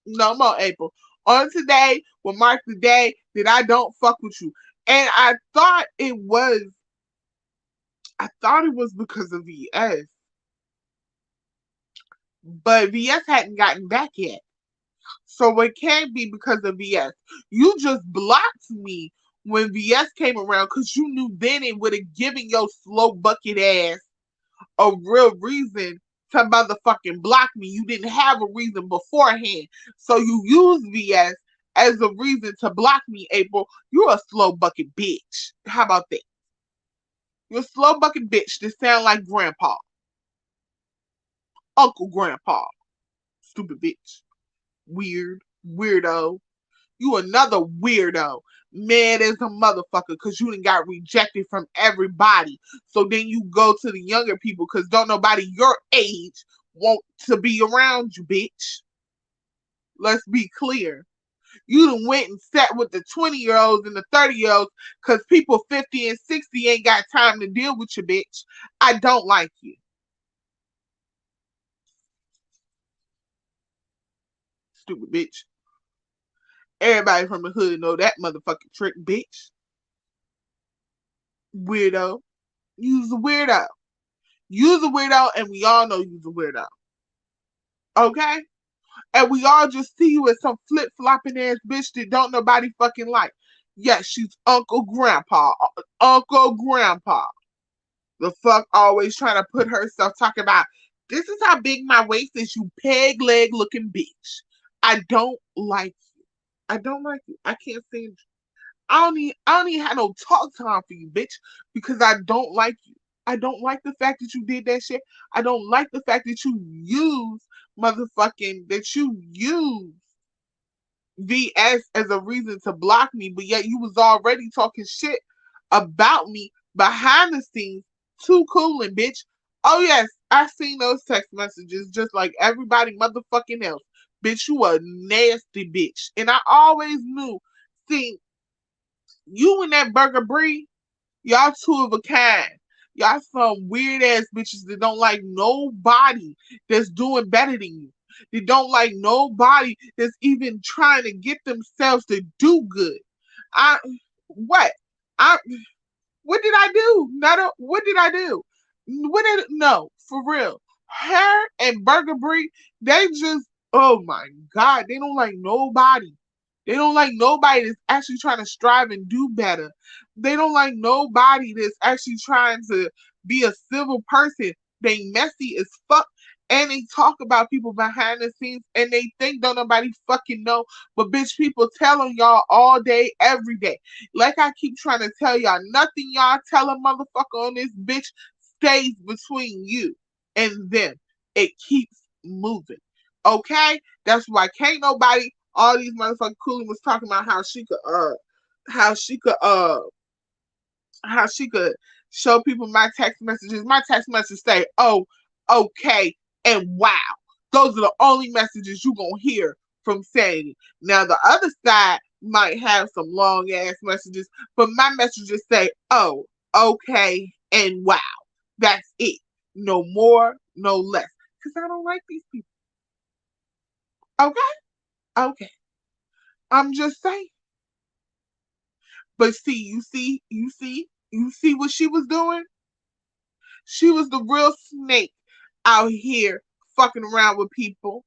No more, April. On today will mark the day that I don't fuck with you. And I thought it was because of VS. But VS hadn't gotten back yet. So it can't be because of VS. You just blocked me when VS came around because you knew then it would have given your slow bucket ass a real reason to motherfucking block me. You didn't have a reason beforehand. So you used VS as a reason to block me, April. You're a slow bucket bitch. How about that? You're a slow bucket bitch that sound like grandpa. Uncle Grandpa. Stupid bitch. Weird. Weirdo. You another weirdo. Mad as a motherfucker because you done got rejected from everybody. So then you go to the younger people because don't nobody your age want to be around you, bitch. Let's be clear. You done went and sat with the 20-year-olds and the 30-year-olds because people 50 and 60 ain't got time to deal with you, bitch. I don't like you. Stupid bitch. Everybody from the hood know that motherfucking trick, bitch. Weirdo. You's a weirdo. You's a weirdo, and we all know you's a weirdo. Okay? And we all just see you as some flip flopping ass bitch that don't nobody fucking like. Yes, she's Uncle Grandpa. Uncle Grandpa. The fuck always trying to put herself talking about this is how big my waist is, you peg leg looking bitch. I don't like you. I don't like you. I can't stand you. I don't even have no talk time for you, bitch, because I don't like you. I don't like the fact that you did that shit. I don't like the fact that you use VS as a reason to block me, but yet you was already talking shit about me behind the scenes, too cooling, bitch. Oh yes, I seen those text messages just like everybody motherfucking else. Bitch, you a nasty bitch. And I always knew, see, you and that Burger Bree, y'all two of a kind. Y'all some weird ass bitches that don't like nobody that's doing better than you. They don't like nobody that's even trying to get themselves to do good. I what? I what did I do? Not a, what did I do? What did no for real? Her and Burger Brie, they just oh my god, they don't like nobody. They don't like nobody that's actually trying to strive and do better. They don't like nobody that's actually trying to be a civil person. They messy as fuck. And they talk about people behind the scenes and they think don't nobody fucking know. But bitch, people tell on y'all all day, every day. Like I keep trying to tell y'all, nothing y'all tell a motherfucker on this bitch stays between you and them. It keeps moving. Okay? That's why can't nobody all these motherfucking cooling was talking about how she could how she could show people my text messages. My text messages say, oh, okay, and wow. Those are the only messages you gonna hear from Sandy. Now the other side might have some long ass messages, but my messages say, oh, okay, and wow. That's it. No more, no less. Because I don't like these people. Okay? Okay. I'm just saying. But see, you see what she was doing? She was the real snake out here fucking around with people.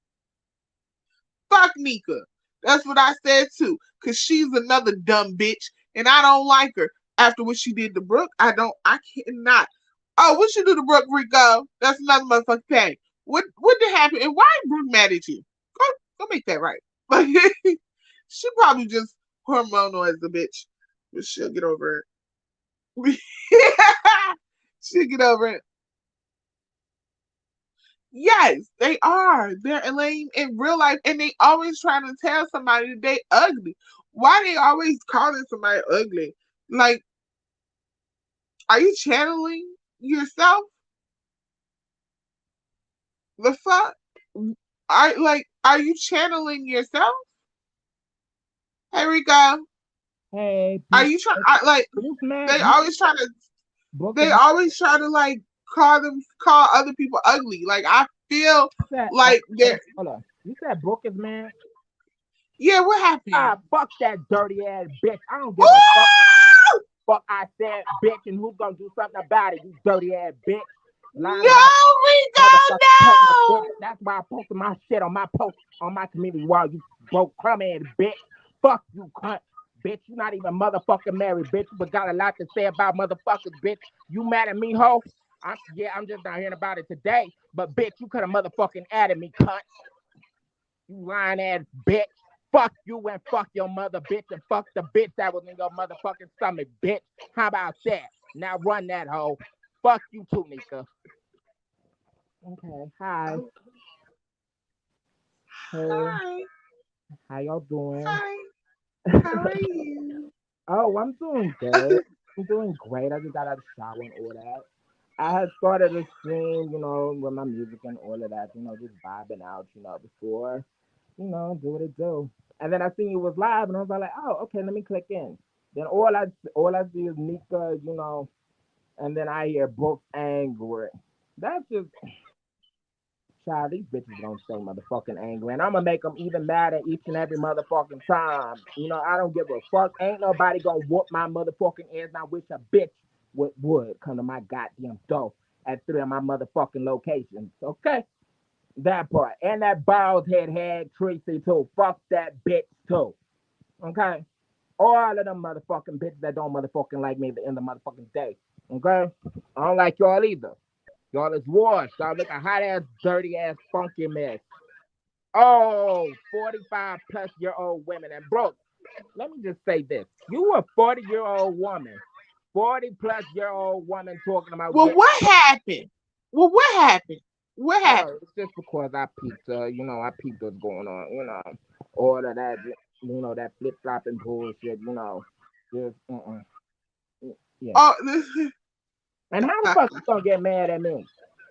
Fuck Nyca. That's what I said too. Cause she's another dumb bitch. And I don't like her. After what she did to Brooke, I cannot. Oh, what you do to Brooke, Rico? That's another motherfucking thing. What did happen? And why is Brooke mad at you? Go make that right. Like she probably just hormonal as a bitch. But she'll get over it. She'll get over it. Yes, they are. They're lame in real life, and they always trying to tell somebody that they ugly. Why they always calling somebody ugly? Like, are you channeling yourself? The fuck? Are you channeling yourself? Here we go. Hey, Are Brooke, you trying? Like, Brooke, man, they always trying to. Brooke is They always try to like call other people ugly. Like I feel mad. like that. Hold on. You said Brooke is mad? Yeah, what happened? Ah, fuck that dirty ass bitch. I don't give a fuck. Ooh! Fuck, I said bitch, and who's gonna do something about it? You dirty ass bitch. Lying No, about Rico, motherfucking pregnant bitch. no. That's why I posted my shit on my post on my community wall. You broke crumb ass bitch. Fuck you, cunt. Bitch, you not even motherfucking married, bitch. But got a lot to say about motherfuckers, bitch. You mad at me, ho? I'm just not hearing about it today. But bitch, you could have motherfucking added me, cunt. You lying ass bitch. Fuck you and fuck your mother, bitch, and fuck the bitch that was in your motherfucking stomach, bitch. How about that? Now run that hoe. Fuck you too, Nyca. Okay, hi. Hey, Hi, how y'all doing? hi. How are you? Oh, I'm doing good. I'm doing great. I just got out of the shower and all that. I had started to stream, with my music and all of that, just vibing out, before, do what it do. And then I seen you was live, and I was like, oh, okay, let me click in. Then all I see is Nyca, and then I hear Brooke angry. That's just child. These bitches don't stay motherfucking angry, and I'm gonna make them even madder each and every motherfucking time. I don't give a fuck. Ain't nobody gonna whoop my motherfucking ass. And I wish a bitch would come to my goddamn door at three of my motherfucking locations. Okay, that part and that bald head had Tracy too. Fuck that bitch too. Okay, all of them motherfucking bitches that don't motherfucking like me at the end of the motherfucking day. Okay, I don't like y'all either. Y'all is washed. Y'all look a hot ass, dirty ass, funky mess. Oh, 45 plus year old women. And bro, let me just say this. You a 40-year-old woman, 40 plus year old woman talking about Well, getting. what happened? Well, what happened? What happened? It's just because I peeped, I peeped what's going on, all of that, that flip flopping bullshit, just, yeah. Oh, And how the fuck you gonna get mad at me?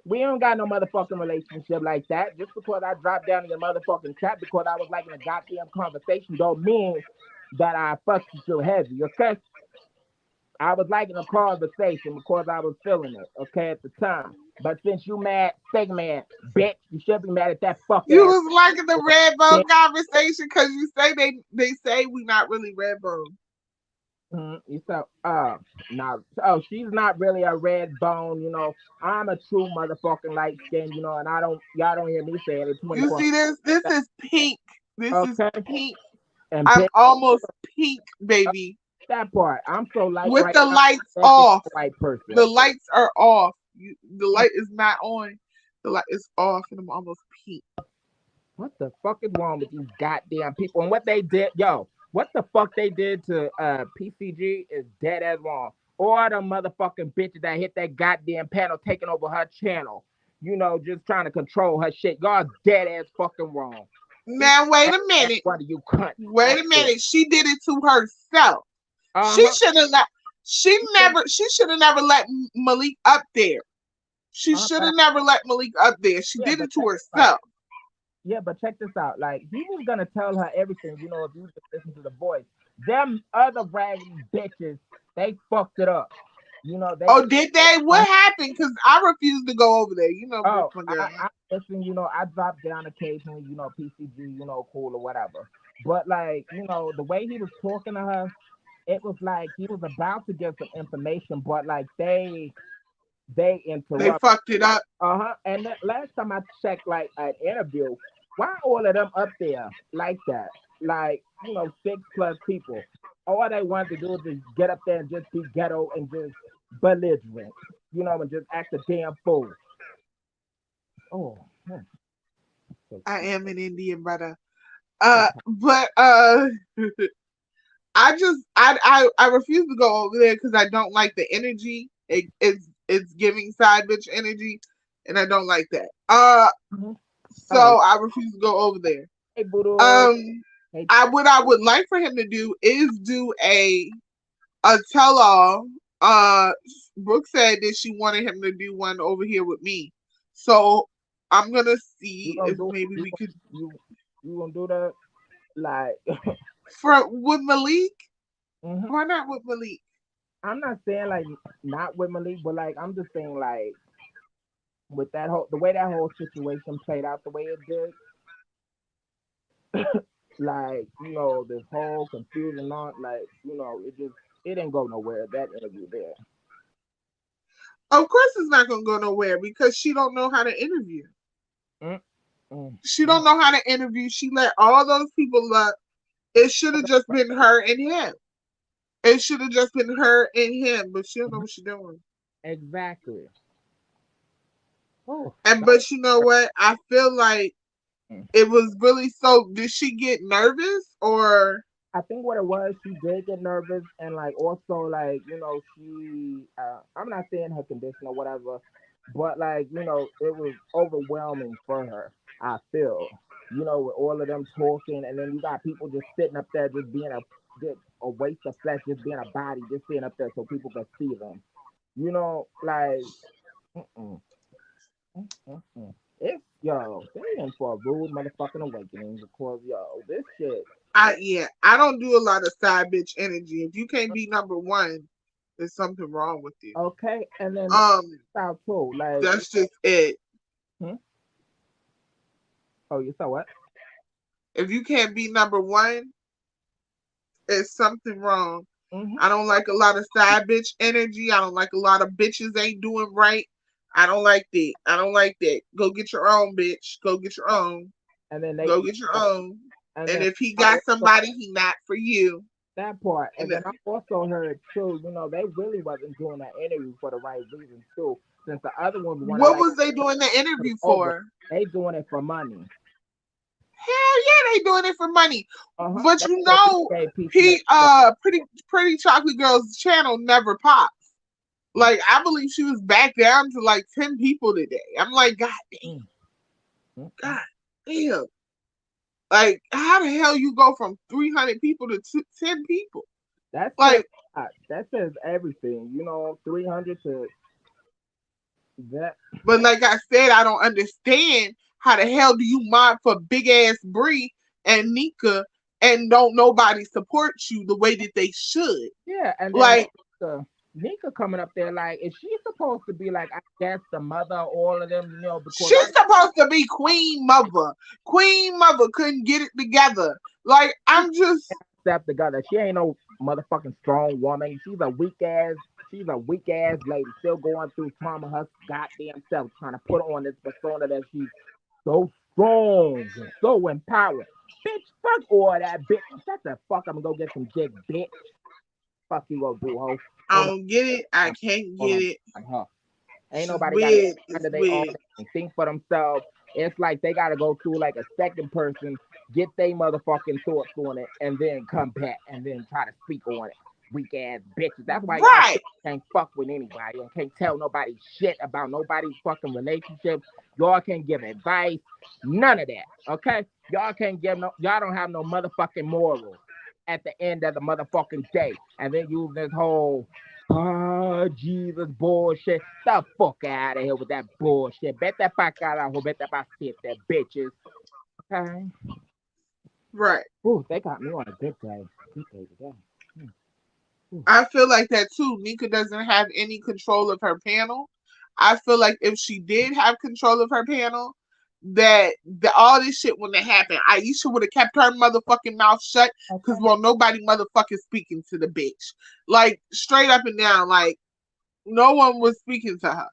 We don't got no motherfucking relationship like that. Just because I dropped down in your motherfucking chat because I was liking a goddamn conversation don't mean that I fucked you so heavy, okay? I was liking a conversation because I was feeling it, okay, at the time. But since you mad, stay mad, bitch, you should be mad at that fuck You ass was liking the red bitch. bone conversation because you say they say we not really red bone. You so now she's not really a red bone, you know. I'm a true motherfucking light skin, you know, and I don't y'all don't hear me saying it You 24. see this? This is pink. This is Okay, pink. and I'm bitch, almost pink, baby. that part. I'm so light With right the now. lights I think off. I'm a white person. The lights are off. The light is not on. The light is off, and I'm almost pink. What the fuck is wrong with these goddamn people? And what they did, yo, what the fuck they did to PCG is dead as wrong. Or the motherfucking bitch that hit that goddamn panel taking over her channel. You know, just trying to control her shit. Y'all dead ass fucking wrong. Each Now wait and a every minute. one of you cunts Wait out a there. minute. She did it to herself. She Uh-huh. should have not. She should have never let Malik up there. She should But have never let Malik up there. She yeah, did but it to check this out. herself. Yeah, but check this out. Like he was gonna tell her everything, you know, if you just listen to the voice. Them other raggedy bitches, they fucked it up. You know, they Oh, did they? What happened? Because I refuse to go over there. You know, oh, my girl. I listen, you know, I drop down occasionally, you know, PCG, you know, cool or whatever. But like, you know, the way he was talking to her, it was like he was about to give some information, but like they They interrupt. fucked it up. Uh-huh. And that last time I checked like an interview, why all of them up there like that? Like, you know, six plus people. All they wanted to do was just get up there and just be ghetto and just belligerent, you know, and just act a damn fool. Oh, so I am an Indian brother. so But I refuse to go over there because I don't like the energy. It's giving side bitch energy, and I don't like that. mhm. So Oh, I refuse to go over there. hey, Budo. Um, Hey, I what I would like for him to do is do a tell all. Brooke said that she wanted him to do one over here with me, so I'm gonna you see gonna if do maybe you we could you gonna do that? Like, for with Malik. mhm. Why not with Malik? I'm not saying like not with Malik, but like I'm just saying like with that whole the way that whole situation played out the way it did, like you know this whole confusion on like you know it didn't go nowhere that interview there. Of course, it's not gonna go nowhere because she don't know how to interview. Mm, mm, She mm. don't know how to interview. She let all those people up. It should have just been her and him. It should have just been her and him, but she don't know Mhm. what she's doing. Exactly. Oh, And that but you know what? I feel like mm. it was really so. Did she get nervous or? I think what it was, she did get nervous and like also like you know she I'm not saying her condition or whatever, but like you know it was overwhelming for her. I feel you know with all of them talking and then you got people just sitting up there just a waste of flesh, just being a body, just sitting up there so people could see them. You know, like mm-mm, mm-mm. It's yo, they in for a rude motherfucking awakening because yo, this shit. I don't do a lot of side bitch energy. If you can't be number one, there's something wrong with you. Okay, and then Um, out too. Like, that's just it. hmm? Oh, you saw what? If you can't be number one, there's something wrong. Mm-hmm. I don't like a lot of side bitch energy. I don't like a lot of bitches ain't doing right. I don't like that. I don't like that. Go get your own, bitch. Go get your own. And then they, Go get your own. and And then if he I got also somebody, he not for you. that part, and And then I also heard too. You know, they really wasn't doing that interview for the right reasons too. Since the other ones wanted what like was they doing the it was interview over, for? they doing it for money. Hell yeah, they doing it for money. Uh huh. But They you said he know, gave PCA. he pretty chocolate girl's channel never pops. Like I believe she was back down to like 10 people today. I'm like, God damn, Mm, mm, mm. God damn. Like, how the hell you go from 300 people to 10 people? That says Like, that says everything. You know, 300 to. That But like I said, I don't understand how the hell do you mob for big ass Bree and Nyca and don't nobody support you the way that they should. yeah, and then Like Nika coming up there like, is she supposed to be like, I guess the mother of all of them, because she's supposed to be Queen Mother. Queen Mother couldn't get it together. Like I'm just step together. She ain't no motherfucking strong woman. She's a weak ass lady, still going through trauma her goddamn self, trying to put on this persona that she's so strong and so empowered. Bitch, fuck all that, bitch. Shut the fuck up and go get some dick, bitch. Fuck you go do, ho. I Ain't don't get it. I no can't on get them it. on her. Ain't It's nobody got to weird. It's under their arm weird. and think for themselves. It's like they got to go through like a second person, get their motherfucking thoughts on it, and then come back and then try to speak on it. Weak ass bitches. That's why y'all Right. can't fuck with anybody and can't tell nobody shit about nobody's fucking relationship. Y'all can't give advice. None of that. Okay? Y'all can't give no. Y'all don't have no motherfucking morals at the end of the motherfucking day. And then use this whole Jesus bullshit. The fuck out of here with that bullshit. Vete pa carajo, vete pa siete, bitches. Okay. Right. Ooh, they got me on a good day. Good day today. I feel like that too. Nika doesn't have any control of her panel. I feel like if she did have control of her panel, that all this shit wouldn't have happened. Aisha would have kept her motherfucking mouth shut because Okay. well nobody motherfucking speaking to the bitch. Like straight up and down, like no one was speaking to her.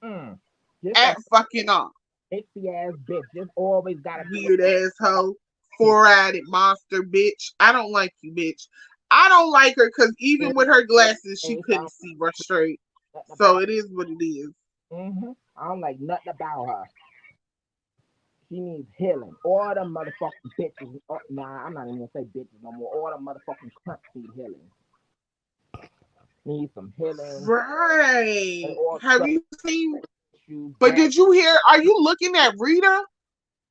Mm-mm. Just a At fucking all. pixie ass bitch. Just always gotta be Weird asshole. Four-eyed monster bitch. I don't like you, bitch. I don't like her because even with her glasses, she I couldn't don't see her straight. like nothing So about. it is what it is. I don't like nothing about her. She needs healing. All them motherfucking bitches. Oh, nah, I'm not even gonna say bitches no more. All them motherfucking cunts need healing. Need some healing. And Right. all Have stuff you seen? issues. But did you hear? Are you looking at Rita?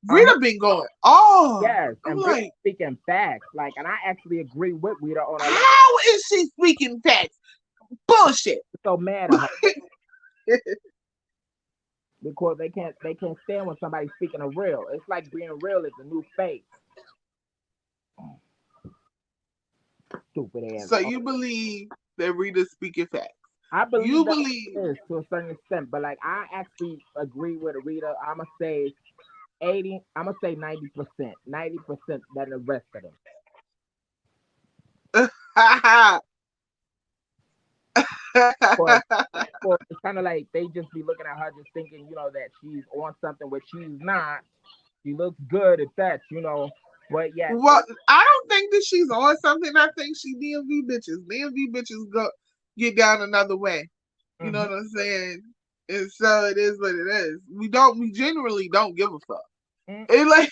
Uh-huh. Rita been going. Oh, Yes, I'm and Rita like, speaking facts. Like, and I actually agree with Rita on a lot. how is she speaking facts? Bullshit. I'm so mad at her because they can't stand when somebody's speaking a real. It's like being real is the new fake. Stupid ass. So you believe that Rita's speaking facts? I believe You that believe? is to a certain extent, but like I actually agree with Rita. I'ma say 80. I'ma say 90%. 90% than the rest of them. But it's kind of like they just be looking at her, just thinking, that she's on something, which she's not. She looks good at that, But yeah, Well, I don't think that she's on something. I think she DMV bitches. DMV bitches go get down another way. You know hmm what I'm saying? And so it is what it is. We generally don't give a fuck. mm And like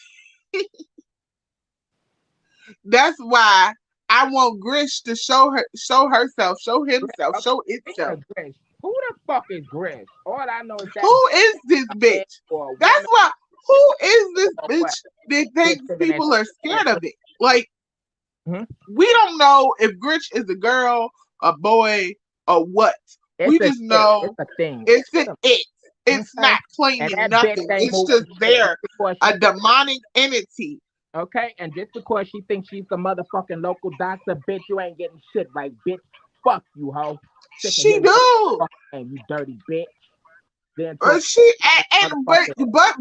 that's why I want Grish to show herself, show himself, okay, show speaking itself. of Grish, who the fuck is Grish? All I know is that Who is this man bitch? or a That's woman why. Who is this or what? bitch that Just thinks thinking that people are she's scared of it? Like hmm we don't know if Grinch is a girl, a boy, or what. It's We a just it. It's know a thing. it's an it. It's Okay, not and claiming that bitch nothing. ain't It's moving just shit just there, because she a thinks. demonic entity. Okay, and just because she thinks she's the motherfucking local doctor, bitch, you ain't getting shit right, bitch. Fuck you, hoe. Sick of She hearing your do. fucking name, you dirty bitch. Then talk She that and motherfucking but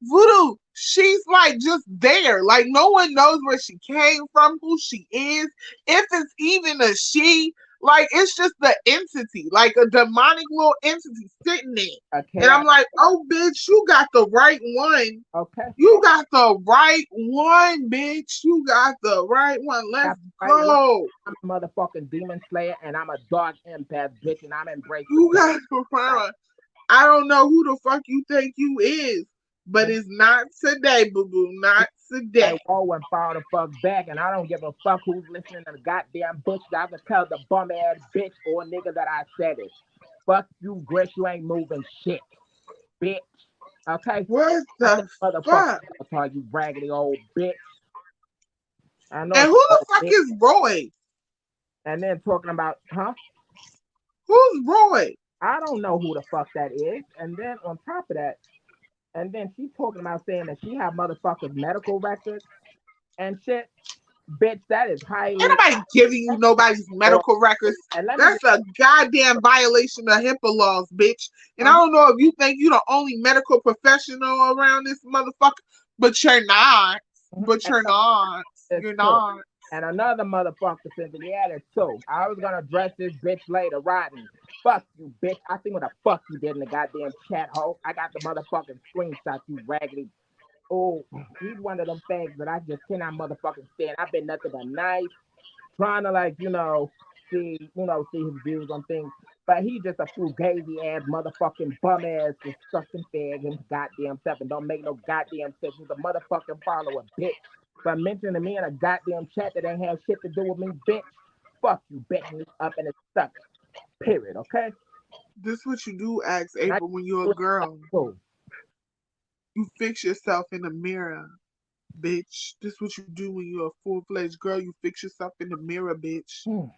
voodoo, she's like just there. Like no one knows where she came from, who she is, if it's even a she. Like it's just the entity, like a demonic little entity sitting there. a And I'm chaos. like, oh bitch, you got the right one. Okay, You got the right one, bitch. You got the right one. Let's got the right one. go. I'm a motherfucking demon slayer, and I'm a dark empath, bitch, and I'm embrace the You dark. got the right Like, one. I don't know who the fuck you think you is, but it's not today, boo boo. Not like, today. whoa, and fall the fuck back, and I don't give a fuck who's listening to the goddamn bitch. I can tell the bum ass bitch or nigga that I said it. Fuck you, Grish, you ain't moving shit, bitch. Okay? What I said the motherfucker, fuck? you raggedy old bitch. I know And it's who the old fuck bitch. is Roy? And then talking about, huh? Who's Roy? I don't know who the fuck that is. And then on top of that, and then she talking about saying that she have motherfuckers medical records and shit. Bitch, that is Ain't highly nobody giving you nobody's or medical records. and let me just That's a goddamn violation of HIPAA laws, bitch. And I uh don't know if you think you the only medical professional around this motherfucker, but you're not. But and you're not. this You're too. not. And another motherfucker said that he had it too. I was gonna address this bitch later, Rodney. Fuck you, bitch. I see what the fuck you did in the goddamn chat hole. I got the motherfucking screenshot, you raggedy. Oh, he's one of them things that I just cannot motherfucking stand. I've been nothing but nice, trying to like, see his views on things. But he just a fugazi ass motherfucking bum ass disgusting fag him goddamn self and don't make no goddamn sense. He's a motherfucking follower, bitch. But mentioning me in a goddamn chat that ain't have shit to do with me, bitch. Fuck you, bitch. And it's up and it's stuck. Period. Okay. This what you do, ask And I April, when you're a do it girl. too. You fix yourself in the mirror, bitch. This what you do when you're a full-fledged girl. You fix yourself in the mirror, bitch. Mm,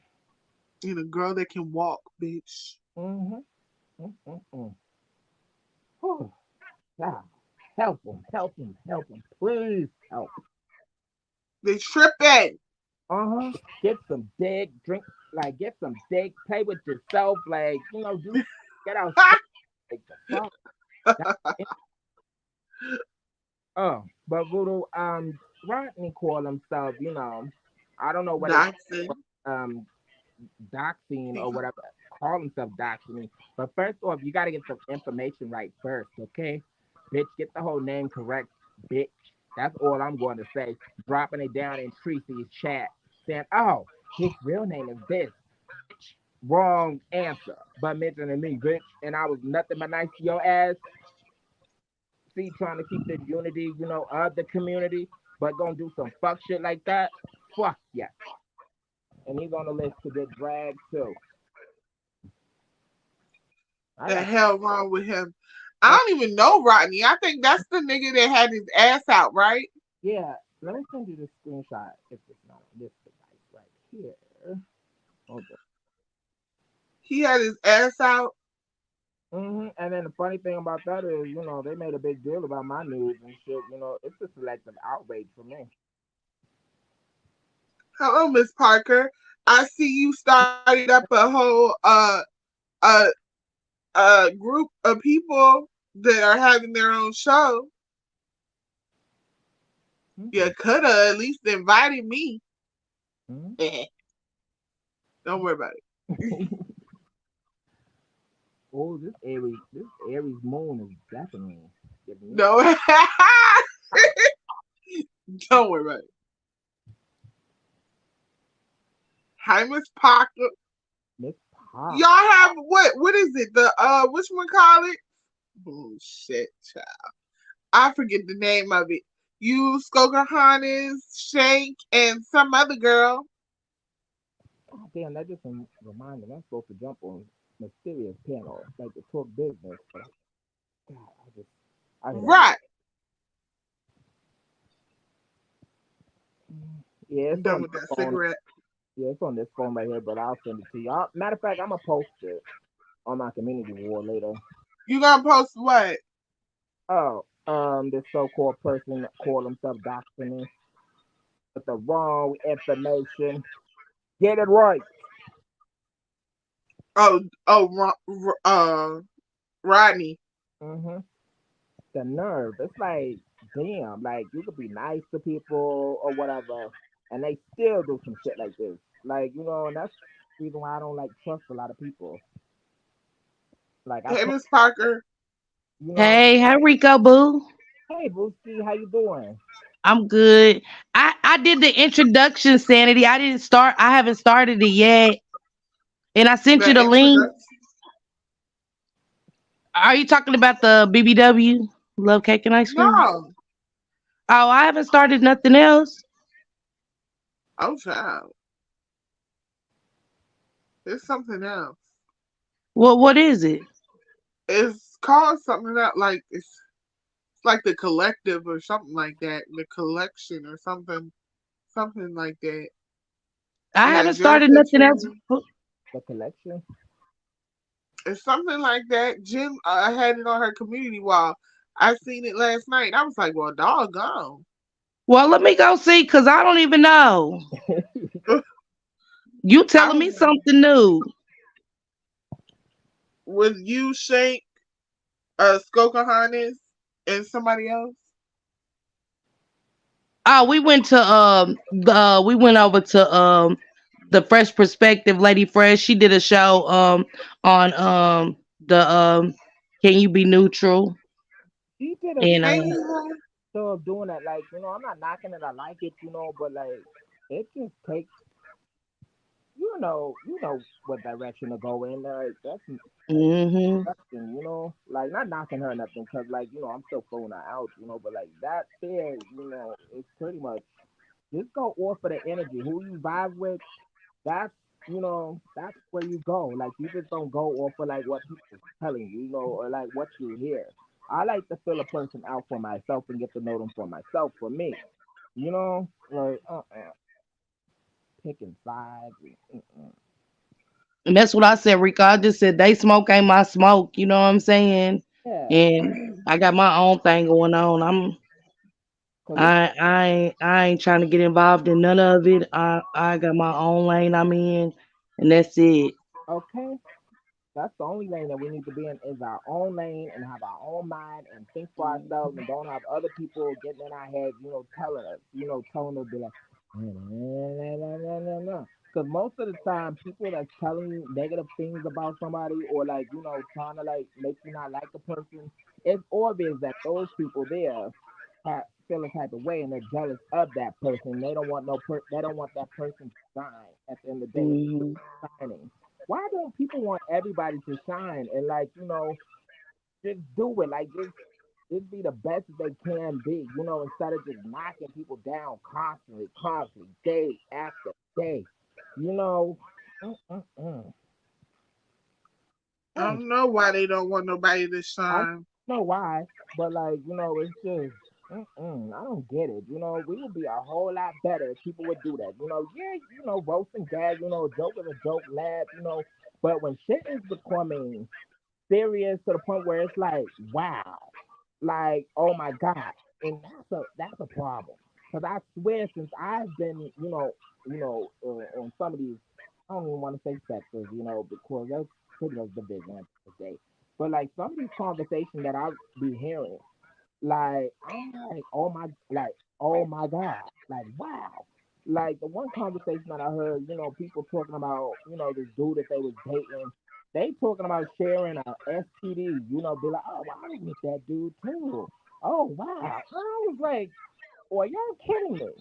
And a girl that can walk, bitch. mm-hmm. Mm-mm-mm. Whew. God, help him, please help. They tripping. Uh-huh. Get some dick, drink, like get some dick, play with yourself, like, do get outside, like the fuck. That- but Voodoo, Rodney called himself, I don't know what it's Dotson. um doxing or whatever, call himself doxing. But first off, you gotta get the information right first, okay? Bitch, get the whole name correct, bitch. That's all I'm going to say. Dropping it down in Tracy's chat, saying, "Oh, his real name is this." Bitch, wrong answer. But mentioning me, bitch, and I was nothing but nice to your ass. See, trying to keep the unity, of the community, but gonna do some fuck shit like that. Fuck yeah. And he's on the list to get dragged too. I The got hell wrong with him? I uh, don't even know Rodney. I think that's the nigga that had his ass out, right? yeah. Let me send you this screenshot if it's not on this device right here. Hold on. He had his ass out. And then the funny thing about that is, they made a big deal about my news and shit. It's a selective outrage for me. Hello, Miss Parker. I see you started up a whole uh group of people that are having their own show. Mm-hmm. You could have at least invited me. Mm-hmm. Don't worry about it. Oh, this Aries moon is definitely giving me. No, don't worry about it. Hi, Miss Parker. Miss Pop. Y'all have what? What is it? The which one call it? Bullshit, child. I forget the name of it. You, Skogahanas, Shank, and some other girl. God damn, that just reminded me. I'm supposed to jump on mysterious panel, like to talk business. But God, I gotta Right. Yeah, I'm it's done on with this that phone. cigarette. Yeah, it's on this phone right here, but I'll send it to you. Matter of fact, I'm gonna post it on my community wall later. You gonna post what? Oh, this so-called person called himself doxing with the wrong information. Get it right. Oh, Rodney. hmm The nerve. It's like, damn, like you could be nice to people or whatever, and they still do some shit like this. Like, and that's the reason why I don't like trust a lot of people. Like I Hey, told Miss Parker. you know, Hey, hey Rico Boo. hey Booski, how you doing? I'm good. I did the introduction, Sanity. I haven't started it yet. And I sent you The the link. introduction. Are you talking about the BBW? Love cake and ice cream? No. Oh, I haven't started nothing else. Oh, child. It's something else. What is it? It's called something that it's like the collective or something like that. The collection or something like that. I It haven't has your started nothing else. picture. The collection. It's something like that. Jim had it on her community wall. I seen it last night. I was like, well, doggone. Well, let me go see because I don't even know. You I telling was me something new. with you, Shank, Skokahanis, and somebody else. Oh, we went over to the Fresh Perspective Lady Fresh. She did a show on the Can You Be Neutral? She did a And Hey, show of doing that. Like, I'm not knocking it. I like it, but like, it just takes, what direction to go in. Like, that's mhm. nothing, like not knocking her or nothing, cause like, I'm still throwing her out, but like that there, it's pretty much just go off of the energy. Who you vibe with, that's that's where you go. Like you just don't go off of like what people telling you, or like what you hear. I like to feel a person out for myself and get to know them for myself. For me, like picking sides. And that's what I said, Rico. I just said they smoke ain't my smoke. You know what I'm saying? Yeah, And I got my own thing going on. cause it's I ain't trying to get involved in none of it. I got my own lane I'm in, and that's it. okay. That's the only lane that we need to be in is our own lane and have our own mind and think for ourselves and don't have other people getting in our heads, telling us, telling us to be like, no. Because most of the time, people that's telling you negative things about somebody or like, trying to like make you not like a person, it's obvious that those people there feel a type of way and they're jealous of that person. They don't want they don't want that person to shine at the end of the day. Hmm. Shining. Why don't people want everybody to shine and like just do it like just be the best that they can be, instead of just knocking people down constantly, day after day, you know. Mm-mm-mm. I Oh, don't know why they don't want nobody to I don't shine. know why, but like it's just. I don't get it. We would be a whole lot better if people would do that. Yeah, roast and gag, a joke is a joke, laugh, but when shit is becoming serious to the point where it's like, wow, like, oh my God, and that's a problem. Because I swear, since I've been, on some of these, I don't even want to say sectors, because that's pretty much division at the day. But like some of these conversations that I be hearing, like I'm like, oh my God, like wow. Like the one conversation that I heard, people talking about, this dude that they was dating. They talking about sharing a STD, be like, oh, well, I was with that dude too. Oh wow. I was like, well, y'all kidding me.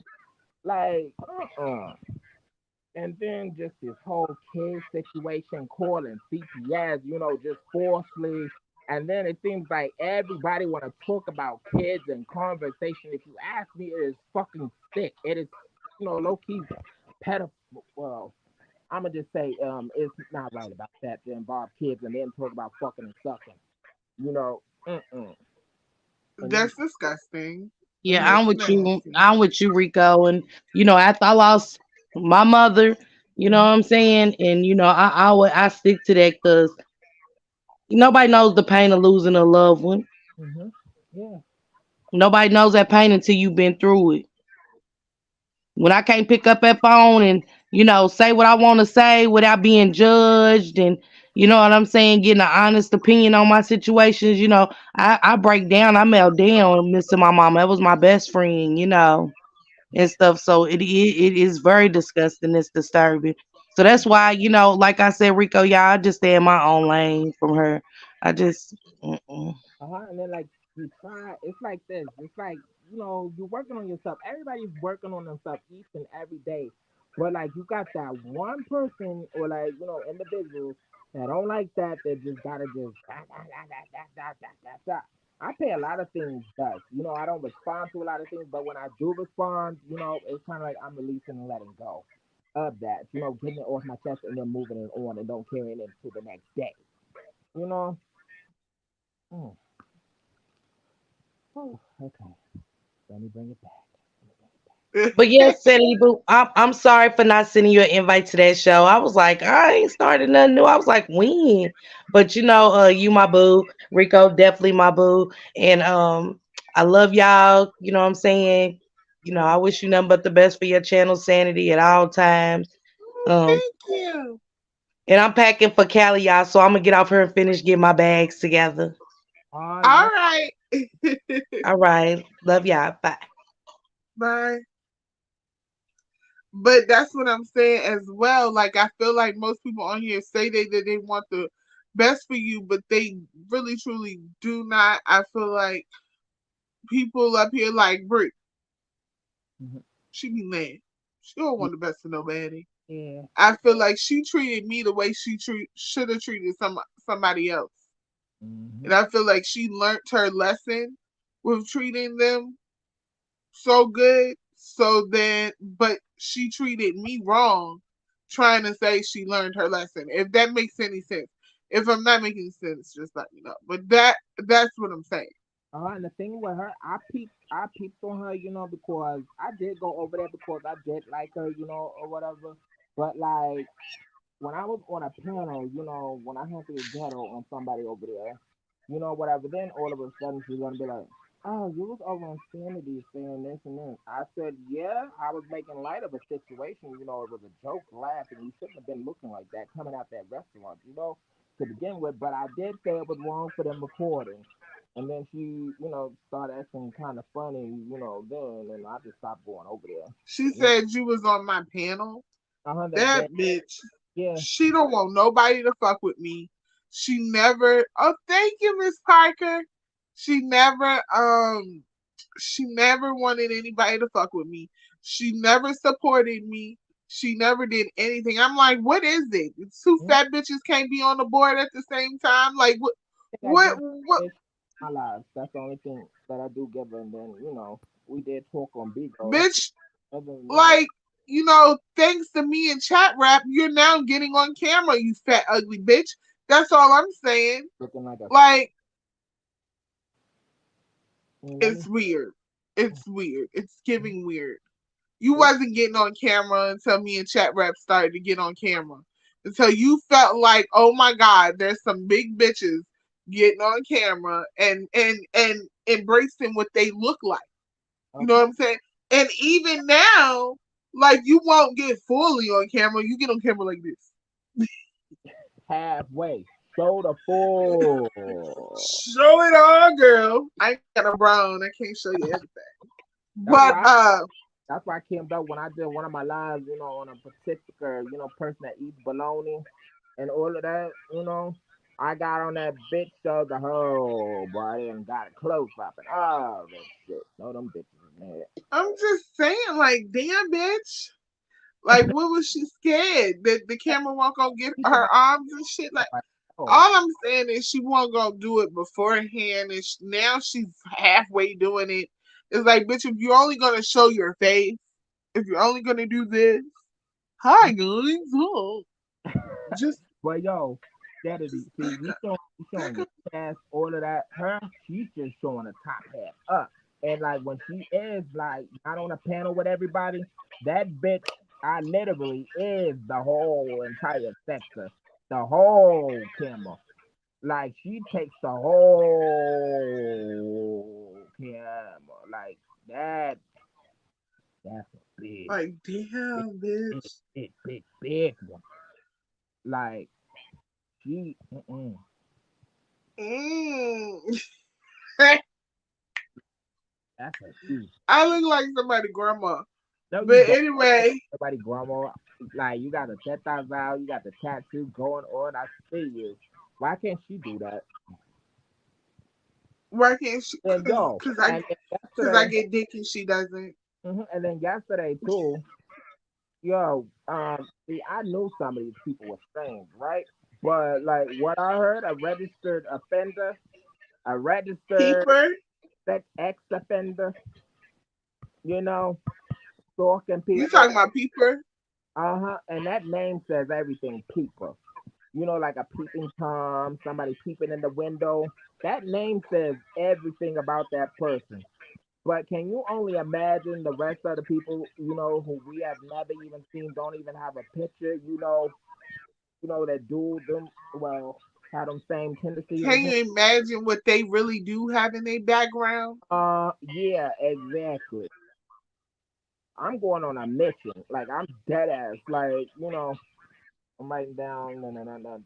Like, and then just this whole kid situation calling CPS, just forcefully. And then it seems like everybody want to talk about kids and conversation. If you ask me, it is fucking sick. It is, low key pedophile. Well, I'm gonna just say, it's not right about that to involve kids and then talk about fucking and sucking. You know, mm-mm. And then, That's disgusting. Yeah, mhm, That's nasty. I'm with you, Rico. And after I lost my mother, you know what mhm, I'm saying, and I stick to that because nobody knows the pain of losing a loved one. mhm, yeah, Nobody knows that pain until you've been through it. When I can't pick up that phone and say what I want to say without being judged, and you know what I'm saying, getting an honest opinion on my situations, I break down. I melt down missing my mama. That was my best friend, and stuff. So it is very disgusting. It's disturbing. So that's why, like I said, Rico, y'all, I just stay in my own lane from her. I just mm-mm. And then like you try, it's like this. It's like you're working on yourself. Everybody's working on themselves each and every day, but like you got that one person or like individuals that don't like that. That just gotta just da. I pay a lot of things thus. I don't respond to a lot of things, but when I do respond, it's kind of like I'm releasing and letting go of that. Getting it off my chest and then moving it on and don't carry it into the next day. You know. Mm. Oh, okay. Let me bring it back. But yes, Sandy Boo, I'm sorry for not sending you an invite to that show. I was like, I ain't started nothing new. I was like, when? But you my boo. Rico, definitely my boo. And I love y'all. You know what I'm saying? I wish you nothing but the best for your channel sanity at all times. Oh, Um, thank you. and I'm packing for Cali, y'all, so I'm gonna get off here and finish getting my bags together. Oh All yeah. right. All right. Love y'all. Bye. Bye. But that's what I'm saying as well. Like I feel like most people on here say that they want the best for you, but they really truly do not. I feel like people up here like Brick, Mhm. she be mad. She don't want the best for nobody. Yeah. I feel like she treated me the way she should have treated somebody else. Hmm. And I feel like she learned her lesson with treating them so good. So then, but she treated me wrong, trying to say she learned her lesson. If that makes any sense. If I'm not making sense, just let me know. But that's what I'm saying. And the thing with her, I peeped on her, because I did go over there because I did like her, or whatever. But like when I was on a panel, when I had to get ghetto on somebody over there, whatever. Then all of a sudden she's gonna be like, "Oh, you was over on Sanity saying this and this." I said, "Yeah, I was making light of a situation. It was a joke, laughing. You shouldn't have been looking like that coming out that restaurant, to begin with. But I did say it was wrong for them recording." And then she, started acting kind of funny, then, and I just stopped going over there. She You know, said you was on my panel. that That day, bitch, yeah, she don't want nobody to fuck with me. She never. Oh, thank you, Miss Parker. She never. She never wanted anybody to fuck with me. She never supported me. She never did anything. I'm like, what is it? Two mm, fat bitches can't be on the board at the same time. Like, what? I What? give What? it my lives. That's the only thing that I do give her. And then, we did talk on Bigo. Bitch, Other than that, like, thanks to me and chat rap, you're now getting on camera, you fat ugly bitch. That's all I'm saying. looking like a, Like, let me, it's weird. It's weird. It's giving weird. You it, wasn't getting on camera until me and chat rap started to get on camera. Until you felt like, oh my God, there's some big bitches getting on camera and embracing what they look like. You know what okay, I'm saying? And even now, like you won't get fully on camera. You get on camera like this. halfway. Show the full. Show it all, girl. I ain't got a brown. I can't show you everything. That's But why That's why I came up when I did one of my lives, on a particular, person that eats bologna and all of that, I got on that bitch show the whole boy and got a close up and all that shit. No, them bitches in there. I'm just saying, like, damn bitch. Like, what was she scared that the camera won't go get Think her about arms and shit? Like, like, oh, all I'm saying is she won't go do it beforehand, and now she's halfway doing it. It's like, bitch, if you're only gonna show your face, if you're only gonna do this, hi guys, oh, just, but yo, Saturday, see, we showing back your up. chest, all of that. Her, she's just showing the top half up. And like when she is like not on a panel with everybody, that bitch, I literally is the whole entire sector, the whole camera. Like she takes the whole camera. Like that. That's a Like, big, damn, big, bitch. big one. Like she. Mm-mm. Mm. That's a huge. I look like somebody grandma. No, you But don't. anyway, Nobody grandma. Like you got the teta vow, you got the tattoo going on. I see you. Why can't she do that? why can't she? And yo, Cause I, and then cause I yesterday, get dick and she doesn't. and then yesterday too. Yo, see, I knew some of these people were strange, right? But like what I heard, a registered offender, a registered Peeper, sex ex offender, stalking you people. talking about peeper? And that name says everything, peeper. Like a peeping tom, somebody peeping in the window. That name says everything about that person. But can you only imagine the rest of the people, who we have never even seen, don't even have a picture, that do them, well, have them same tendencies as Can him? you imagine what they really do have in their background? Yeah, exactly. I'm going on a mission. Like, I'm dead ass. Like, I'm writing down, no, no, no, no,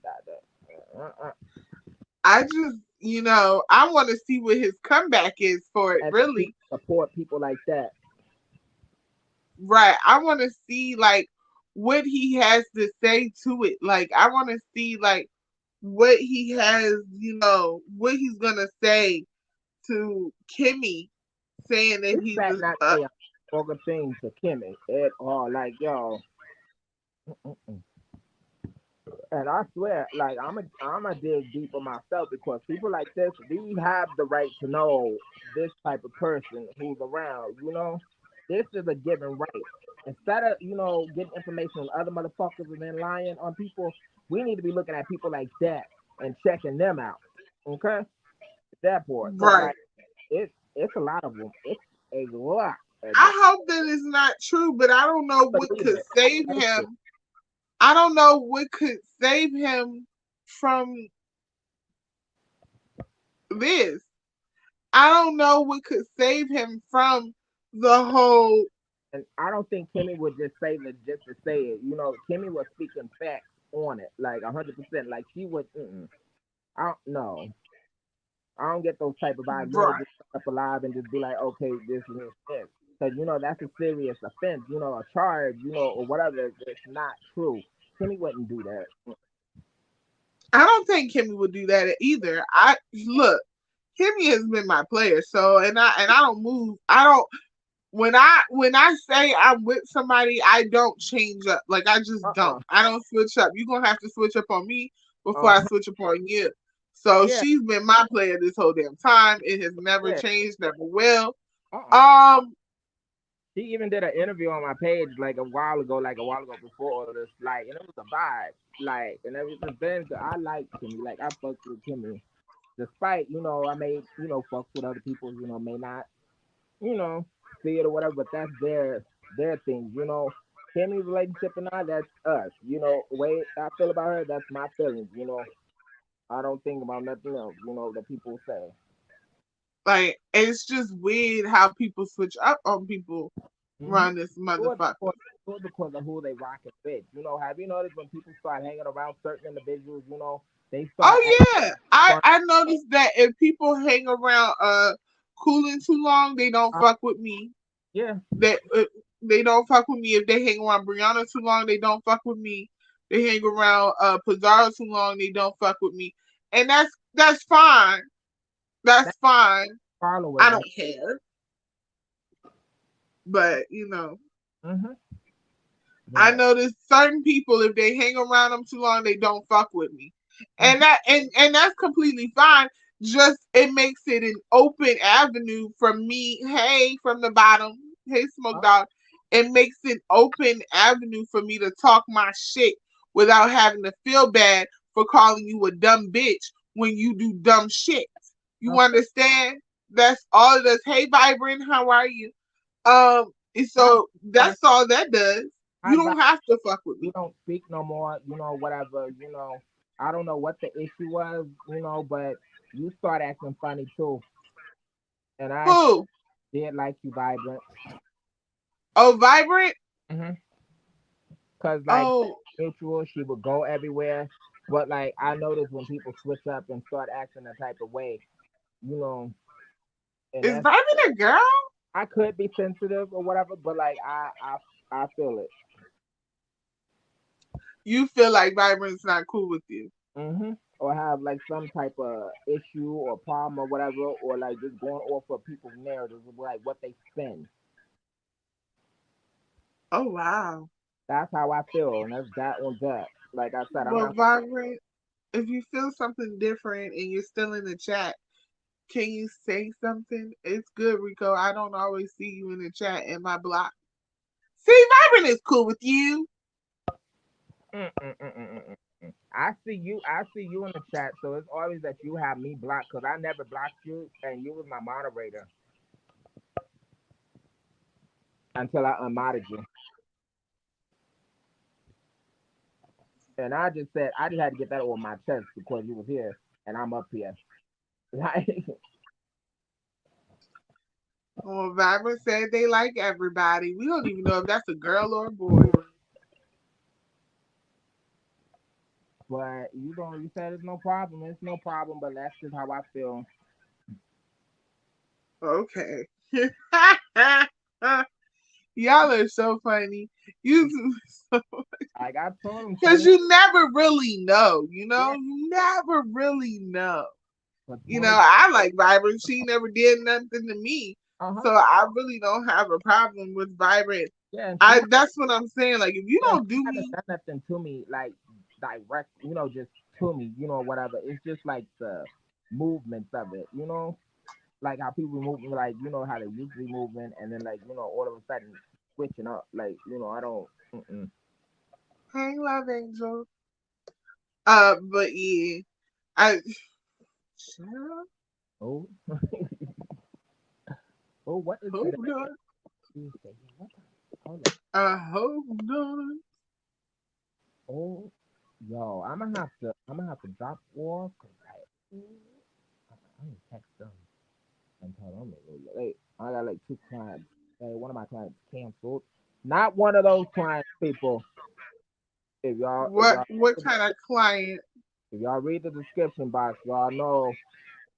I just, I want to see what his comeback is for it, and then people really. support people like that. Right. I want to see, like, what he has to say to it. Like, I want to see, like, what he has, what he's going to say to Kimmy saying that He he's better not say a vulgar thing to Kimmy at all. Like, yo, mm-mm. And I swear, like, I'm a dig deeper myself because people like this, we have the right to know this type of person who's around. This is a given right. Instead of getting information on other motherfuckers and then lying on people, we need to be looking at people like that and checking them out. Okay, that part, because right. like it's a lot of them. It's a lot of them. I hope that is not true, but I don't I know what believe could it. I save think it. him. I don't know what could save him from this. I don't know what could save him from the whole. And I don't think Kimmy would just say that just to say it. Kimmy was speaking facts on it, like 100%. Like she would. I don't know. I don't get those type of vibes. Right. Just up alive and just be like, okay, this and this. Because that's a serious offense. A charge. Or whatever. It's not true. Kimmy wouldn't do that. I don't think Kimmy would do that either. I look, Kimmy has been my player, so and I don't move. I don't when I say I'm with somebody, I don't change up. Like I just don't. Uh. I don't switch up. You're gonna have to switch up on me before Uh. I switch up on you. So Yeah. she's been my player this whole damn time. It has never Yeah. changed, never will. Uh. Um, She even did an interview on my page like a while ago before all of this, like, and it was a vibe, like, and ever since then, I like Kimmy, like, I fucked with Kimmy, despite I may fuck with other people, may not, you know, see it or whatever, but that's their thing, Kimmy's relationship and I, that's us, the way I feel about her, that's my feelings, I don't think about nothing else, that people say. like it's just weird how people switch up on people Mm-hmm. around this Do it motherfucker. because, do it because of who they rocking with. Have you noticed when people start hanging around certain individuals, they start acting Oh yeah, I fun. I noticed that if people hang around cooling too long, they don't Uh, fuck with me. yeah, They don't fuck with me. If they hang around Brianna too long, they don't fuck with me. They hang around Pizarro too long, they don't fuck with me. And that's fine. That's that's fine. I followers. don't care. But Mm-hmm. I Right. notice certain people if they hang around them too long, they don't fuck with me. And Mm-hmm. that's completely fine. Just it makes it an open avenue from me, hey, from the bottom, hey Smoke Dog. It makes an open avenue for me to talk my shit without having to feel bad for calling you a dumb bitch when you do dumb shit. You Okay. understand? That's all it does. Hey Vibrant, how are you? And Hi, so Brian. that's all that does. Hi, You Brian. don't have to fuck with We me. don't speak no more. Whatever. I don't know what the issue was. But you start acting funny too, and I Who? did like you, vibrant. Oh, Vibrant? Mm-hmm. Cause like Oh, mutual, she would go everywhere. But like I noticed when people switch up and start acting a type of way, you know, and is that's Vibrant a girl? I could be sensitive or whatever, but like I feel it. You feel like Vibrant's not cool with you. Or have like some type of issue or problem or whatever, or like just going off of people's narratives of like what they spend. Oh, wow. That's how I feel, and that's that on that. Like I said, I'm Well, not. Vibrant, if you feel something different and you're still in the chat, can you say something? It's good, Rico. I don't always see you in the chat in my block. See, Vibrant is cool with you. Mm, mm, mm, mm, mm, mm. I see you. I see you in the chat, so it's always that you have me blocked because I never blocked you, and you was my moderator. until I unmodded you. And I just said I just had to get that on my chest because you was here and I'm up here. Like, Well, Vibrant said they like everybody. We don't even know if that's a girl or a boy. but you said it's no problem. It's no problem. But that's just how I feel. Okay. Y'all are so funny. You, Like I told him, because Sonny, you never really know. yeah, You never really know. for 20, I like Vibrant. She never did nothing to me, uh-huh. so I really don't have a problem with Vibrant. Yeah, and I That's what I'm saying. Like, if you yeah, don't she do haven't me, done nothing to me like direct, just to me, whatever. It's just like the movements of it, like how people move, like how they usually moving, and then like all of a sudden switching up, like I don't. Mm-mm. hang love angel. But yeah, I. Oh, oh, what is Hold today? on. Tuesday. What time? Hold up. Hold on. Oh, yo, I'm gonna have to drop off because I'm gonna text them and tell them I'm a little late. I got like two clients. Hey, one of my clients canceled. Not one of those clients, people. If y'all, if What y'all, what kind of client? if y'all read the description box, y'all know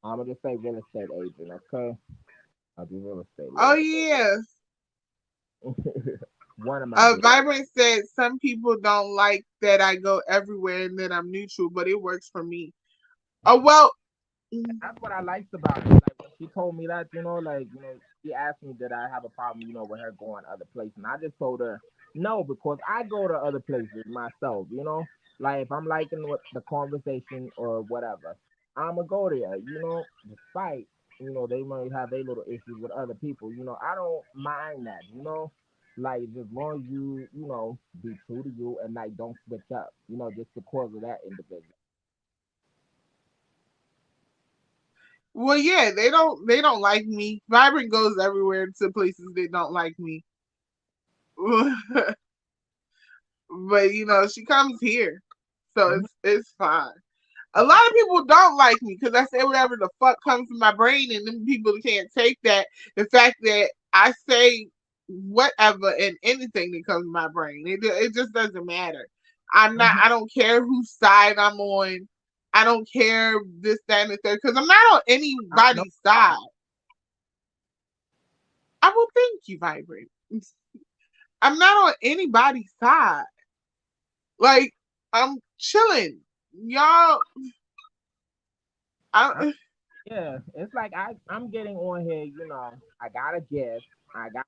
I'm gonna just say real estate agent. Okay, I'll be real estate Oh lady. yes. One of my business. Vibrant said some people don't like that I go everywhere and that I'm neutral, but it works for me. Oh well. mm, That's what I liked about it. Like when she told me that, like she asked me did I have a problem, with her going other places, and I just told her no because I go to other places myself. Like if I'm liking what the conversation or whatever, I'ma go there. Despite they might have their little issues with other people. I don't mind that. Like as long as you be true to you and like don't switch up. Just because of that individual. Well, yeah, they don't like me. Vibrant goes everywhere to places they don't like me. But she comes here, so Hmm. it's fine. A lot of people don't like me because I say whatever the fuck comes to my brain, and then people can't take that. The fact that I say whatever and anything that comes to my brain, it just doesn't matter. I'm not. Hmm. I don't care whose side I'm on. I don't care this, that, and the third because I'm not on I know. anybody's side. I will thank you, Vibrant. I'm not on anybody's side. Like I'm chilling, y'all. I Yeah, it's like I'm getting on here, I got a gift. I got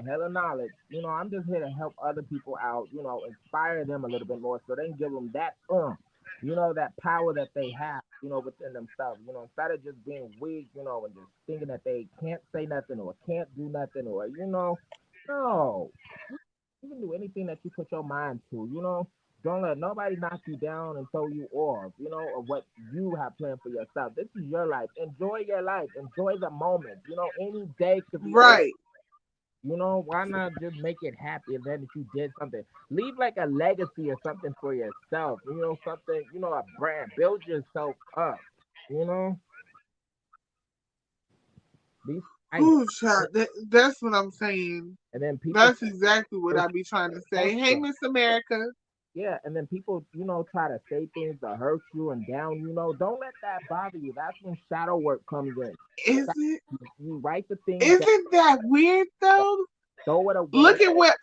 hella knowledge. I'm just here to help other people out, inspire them a little bit more so they can give them that that power that they have, within themselves, instead of just being weak, and just thinking that they can't say nothing or can't do nothing or no. You can do anything that you put your mind to. Don't let nobody knock you down and throw you off, of what you have planned for yourself. This is your life. Enjoy your life. Enjoy the moment. Any day could be over. right. Why not just make it happy and then if you did something? Leave like a legacy or something for yourself. Something, a brand. Build yourself up. You know? These I Ooh, child, that's what I'm saying. and then people That's exactly what it's I be trying to say. Hey, extra. Miss America. Yeah, and then people, try to say things to hurt you and down. Don't let that bother you. That's when shadow work comes in. Is it? You write the things down, Isn't that weird though? throw it away. Look at what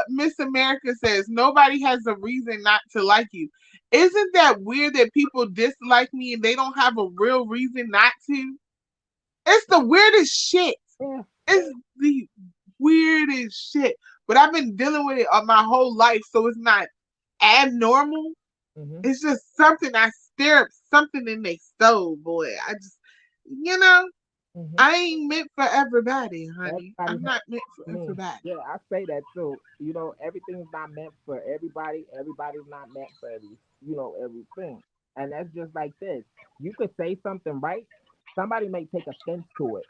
Miss America says. Nobody has a reason not to like you. Isn't that weird that people dislike me and they don't have a real reason not to? It's the weirdest shit. Yeah. It's the weirdest shit. But I've been dealing with it my whole life, so it's not abnormal. Hmm. It's just something I stare at something in their soul, boy. I just, you know, Hmm. I ain't meant for everybody, honey. Everybody I'm has not meant for me. everybody. Yeah, I say that too. Everything's not meant for everybody. Everybody's not meant for everything. And that's just like this. You could say something right. Somebody may take offense to it,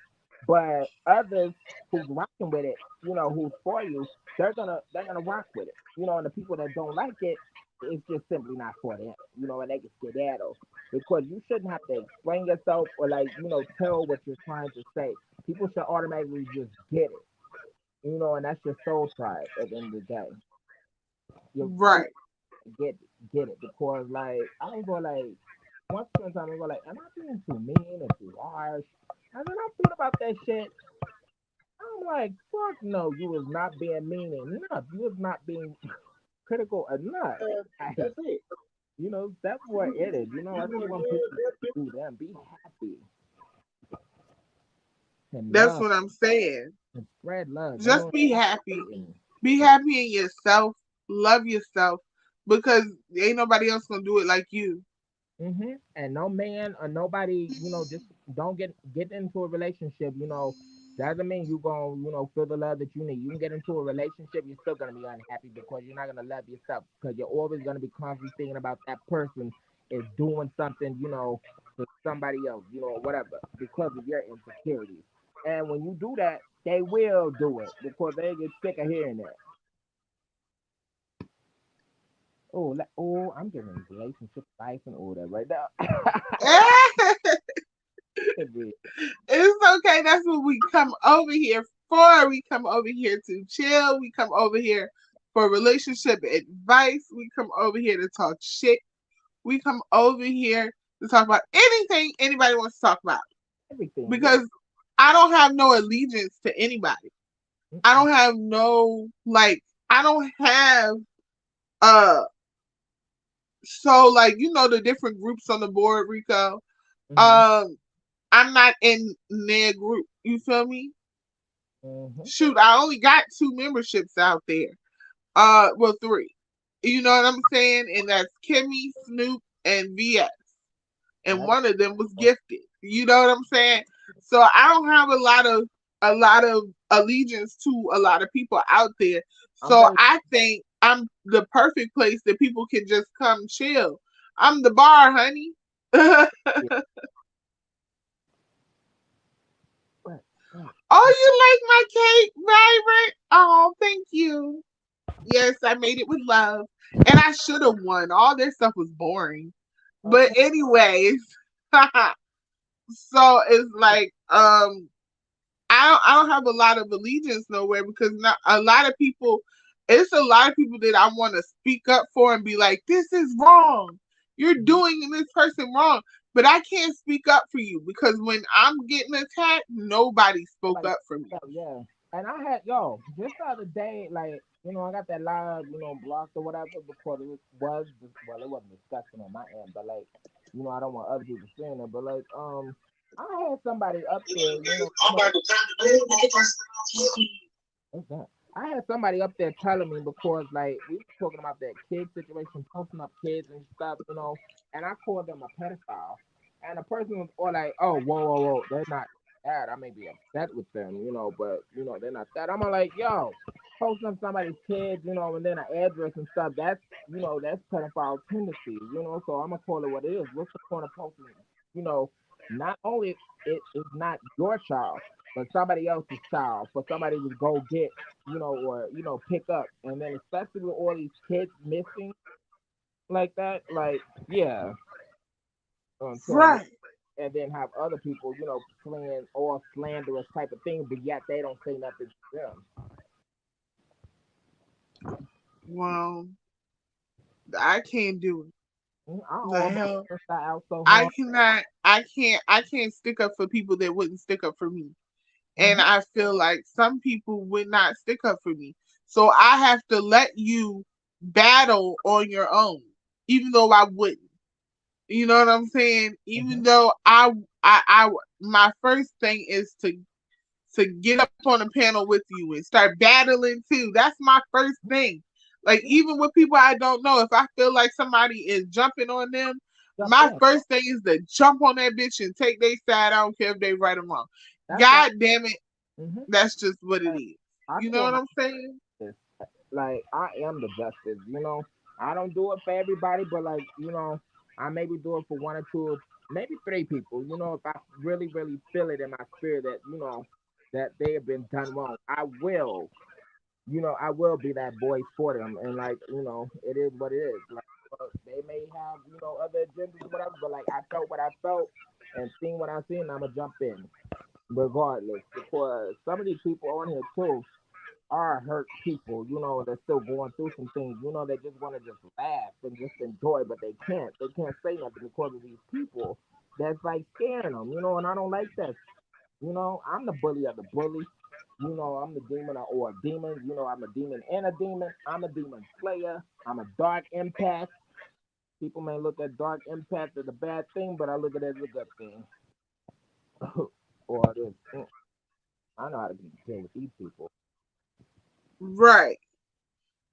but others who's rocking with it, who's for you, they're gonna rock with it. And the people that don't like it, it's just simply not for them. And they can skedaddle because you shouldn't have to explain yourself or like tell what you're trying to say. People should automatically just get it. And that's your soul tribe at the end of the day. Your soul Right. get get it because like I was going like once upon a time I was like, am I being too mean or too harsh? And then I thought about that shit. I'm like, fuck no, you was not being mean enough. You was not being critical enough. Like, That's it. that's what it is. I just want people to do them, be happy and That's love what I'm saying. and spread love. Just be Stop happy. hating. Be happy in yourself. Love yourself because ain't nobody else gonna do it like you. And no man or nobody, just don't get into a relationship. Doesn't mean you gonna, feel the love that you need. You can get into a relationship, you're still gonna be unhappy because you're not gonna love yourself because you're always gonna be constantly thinking about that person is doing something, for somebody else, or whatever, because of your insecurities. And when you do that, they will do it because they get sick of hearing that. Oh, I'm giving relationship advice and all that right now. It's okay. That's what we come over here for. We come over here to chill. We come over here for relationship advice. We come over here to talk shit. We come over here to talk about anything anybody wants to talk about. Everything, yeah. Because I don't have no allegiance to anybody. I don't have no like I don't have uh so like the different groups on the board, Rico. Mm-hmm. Um I'm not in their group. You feel me? Mm-hmm. Shoot, I only got two memberships out there. Well, three. You know what I'm saying? And that's Kimmy, Snoop, and VS. And Yep. one of them was gifted. You know what I'm saying? So I don't have a lot of allegiance to a lot of people out there. I'm So very I think I'm the perfect place that people can just come chill. I'm the bar, honey. yeah. Right, right. Oh, you like my cake, Vibrant? Oh, thank you. Yes, I made it with love. And I should have won. All this stuff was boring. But Okay. anyways, so it's like I don't have a lot of allegiance nowhere because not a lot of people it's a lot of people that I want to speak up for and be like, this is wrong. You're Mm-hmm. doing this person wrong. But I can't speak up for you because when I'm getting attacked, nobody spoke Like, up for me. yeah, yeah. And I had just the other day, like, I got that live, blocked or whatever because it wasn't disgusting on my end, but like, I don't want other people seeing it, but like, I had somebody up there, what's that? I had somebody up there telling me because like we were talking about that kid situation, posting up kids and stuff, and I called them a pedophile. And the person was all like, "Oh, whoa, whoa, whoa, they're not that. I may be upset with them, but they're not that." I'm like, "Yo, posting up somebody's kids, and then an address and stuff. That's pedophile tendencies, So I'm gonna call it what it is. What's the point of posting? You know, not only it is not your child, but somebody else's child for somebody to go get, or pick up, and then especially with all these kids missing like that, like yeah, I'm telling you, Right. and then have other people, playing all slanderous type of thing, but yet they don't say nothing to them. Well, I can't do it. I The almost hell. cursed that out so I hard. cannot I can't stick up for people that wouldn't stick up for me. And Hmm. I feel like some people would not stick up for me. So I have to let you battle on your own, even though I wouldn't. You know what I'm saying? Hmm. Even though I my first thing is to get up on a panel with you and start battling too. That's my first thing. Like Yeah, even with people I don't know, if I feel like somebody is jumping on them, jump my in. first thing is to jump on that bitch and take their side. I don't care if they right or wrong. That's why. God damn it, Hmm. that's just what it Like, is. I You know call what my I'm saying? justice. Like I am the justice. I don't do it for everybody, but like I maybe do it for one or two, maybe three people. If I really, really feel it in my spirit that that they have been done wrong, I will, I will be that voice for them. And like, it is what it is. Like, they may have, other agendas or whatever, but like, I felt what I felt and seen what I seen, and I'm gonna jump in regardless, because some of these people on here too are hurt people, and they're still going through some things, they just want to just laugh and just enjoy, but they can't. They can't say nothing because of these people that's like scaring them, and I don't like that. I'm the bully of the bully. I'm the demon or a demon. I'm a demon and a demon. I'm a demon slayer. I'm a dark impact. People may look at dark impact as a bad thing, but I look at it as a good thing. Or this, I know how to deal with these people. Right.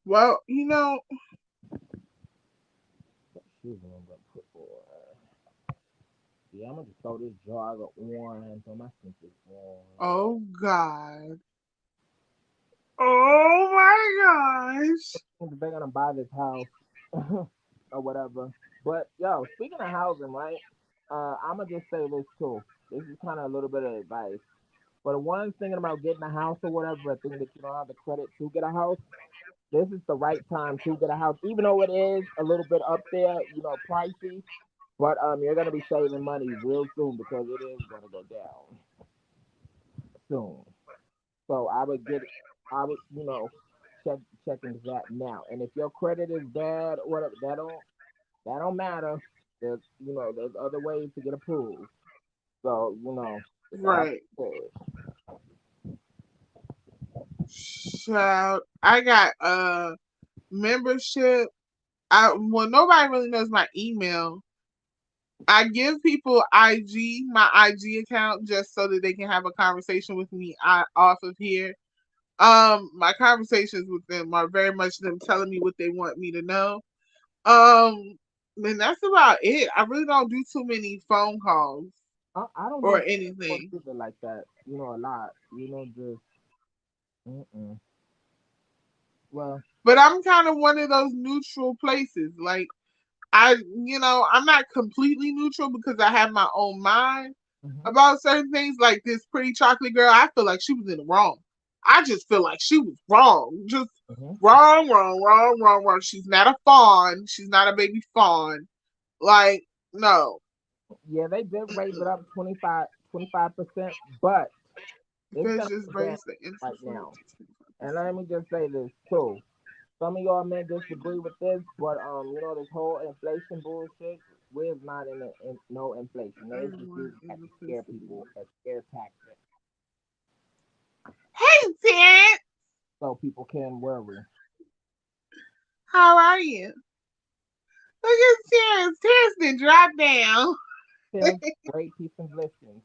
Well, Excuse me, I'm gonna put for. Yeah, I'm gonna just throw this jar of orange on my sneakers on. oh God. Oh my gosh. They're gonna buy this house or whatever. But yo, speaking of housing, right? I'm gonna just say this too. This is kind of a little bit of advice. For the ones thinking about getting a house or whatever, I think that you don't have the credit to get a house. This is the right time to get a house, even though it is a little bit up there, pricey. But you're gonna be saving money real soon because it is gonna go down soon. So I would, check checking that now. And if your credit is bad or whatever, that don't matter. There's other ways to get approved. So, with that Right. said, Child, I got membership. Nobody really knows my email. I give people my IG account, just so that they can have a conversation with me off of here. My conversations with them are very much them telling me what they want me to know. And that's about it. I really don't do too many phone calls I don't or do anything. people like that, a lot. Just, mm-mm. Well, But I'm kind of one of those neutral places. Like I'm not completely neutral because I have my own mind hmm about certain things. Like this pretty chocolate girl, I feel like she was in the wrong. I just feel like she was wrong. Just hmm wrong, wrong, wrong, wrong, wrong. She's not a fawn. She's not a baby fawn. Like, no. yeah, they did raise it up 25%, but it's Bitch gonna just go down raised the right interest rate now. to And let me just say this too. Some of y'all may disagree with this, but this whole inflation bullshit, we're not in no inflation. They just use 25%. that In the to scare pussy. people, as scare tactics, Hey, Terrence. so people can worry. How are you? Look at Terrence. Terrence did drop down. Parents, great peace and blessings.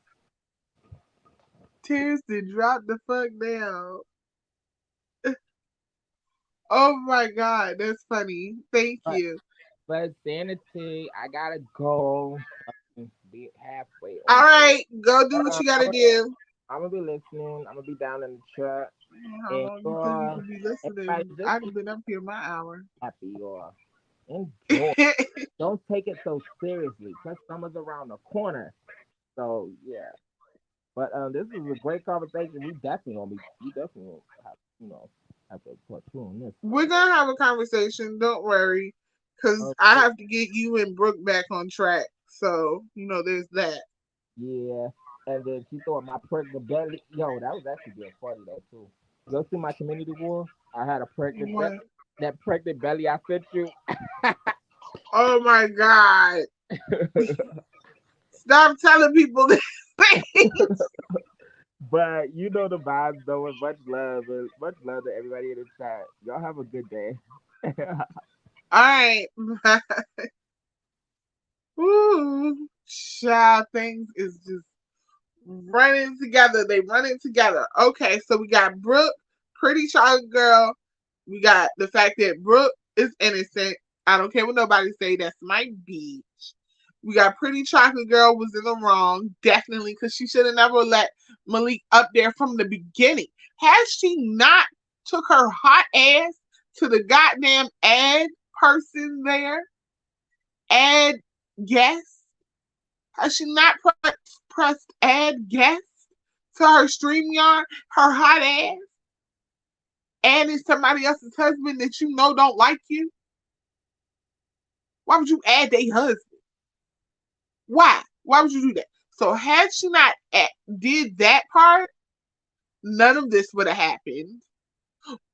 Terrence did drop the fuck down. Oh my god, that's funny. Thank But you. but sanity, I gotta go. Be halfway All on. right, go do But what you gotta do. I'm gonna be listening. I'm gonna be down in the chat. How And long you think you could be everybody listening? just be I've been up here my hour. happy or enjoy. Don't take it so seriously because summer's around the corner. So yeah. But this is a great conversation. We definitely gonna have, have to put two on this. We're gonna have a conversation. Don't worry, because I Okay. have to get you and Brooke back on track. So there's that. Yeah. And then she thought my pregnant belly. Yo, that was actually being funny though too. Go see my community war. I had a pregnant belly. What? That pregnant belly I sent you. Oh my god! Stop telling people this. But you know the vibes though, and much love to everybody in the chat. Y'all have a good day. All right. Ooh, child, things is just running together. They running together. Okay, so we got Brooke, pretty child girl. We got the fact that Brooke is innocent. I don't care what nobody say. That's my beach. We got pretty chocolate girl was in the wrong, definitely, because she should have never let Malik up there from the beginning. Has she not took her hot ass to the goddamn ad person there? Ad guest? Has she not pressed add guest to her StreamYard, her hot ass, and it's somebody else's husband that you know don't like you? Why would you add their husband? Why? Why would you do that? So had she not did that part, none of this would have happened.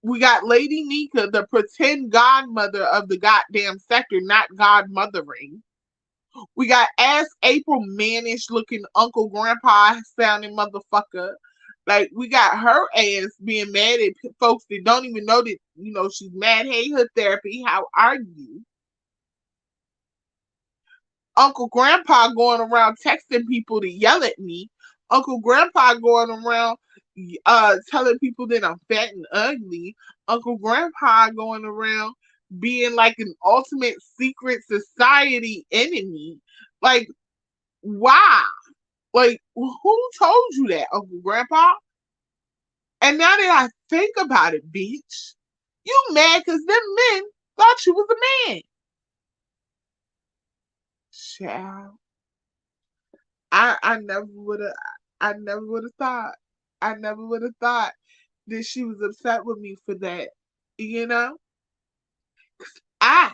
We got Lady Nyca, the pretend godmother of the goddamn sector, not godmothering. We got ass April mannish looking Uncle Grandpa sounding motherfucker. Like we got her ass being mad at folks that don't even know that she's mad. Hey, her therapy, how are you? Uncle Grandpa going around texting people to yell at me. Uncle Grandpa going around telling people that I'm fat and ugly. Uncle Grandpa going around being like an ultimate secret society enemy. Like, why? Like, who told you that, Uncle Grandpa? And now that I think about it, bitch, you mad because them men thought you was a man. Child. I never would have thought. I never would have thought that she was upset with me for that. You know? I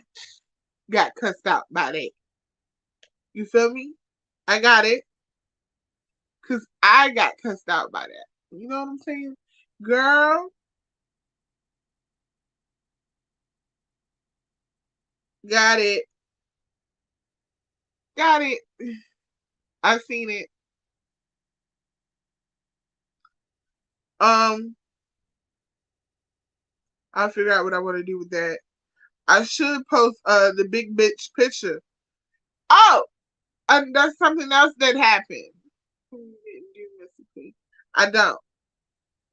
got cussed out by that. You feel me? I got it. Cause I got cussed out by that. You know what I'm saying? Girl, got it. Got it. I've seen it. Um, I'll figure out what I want to do with that. I should post the big bitch picture. Oh, and that's something else that happened. I don't.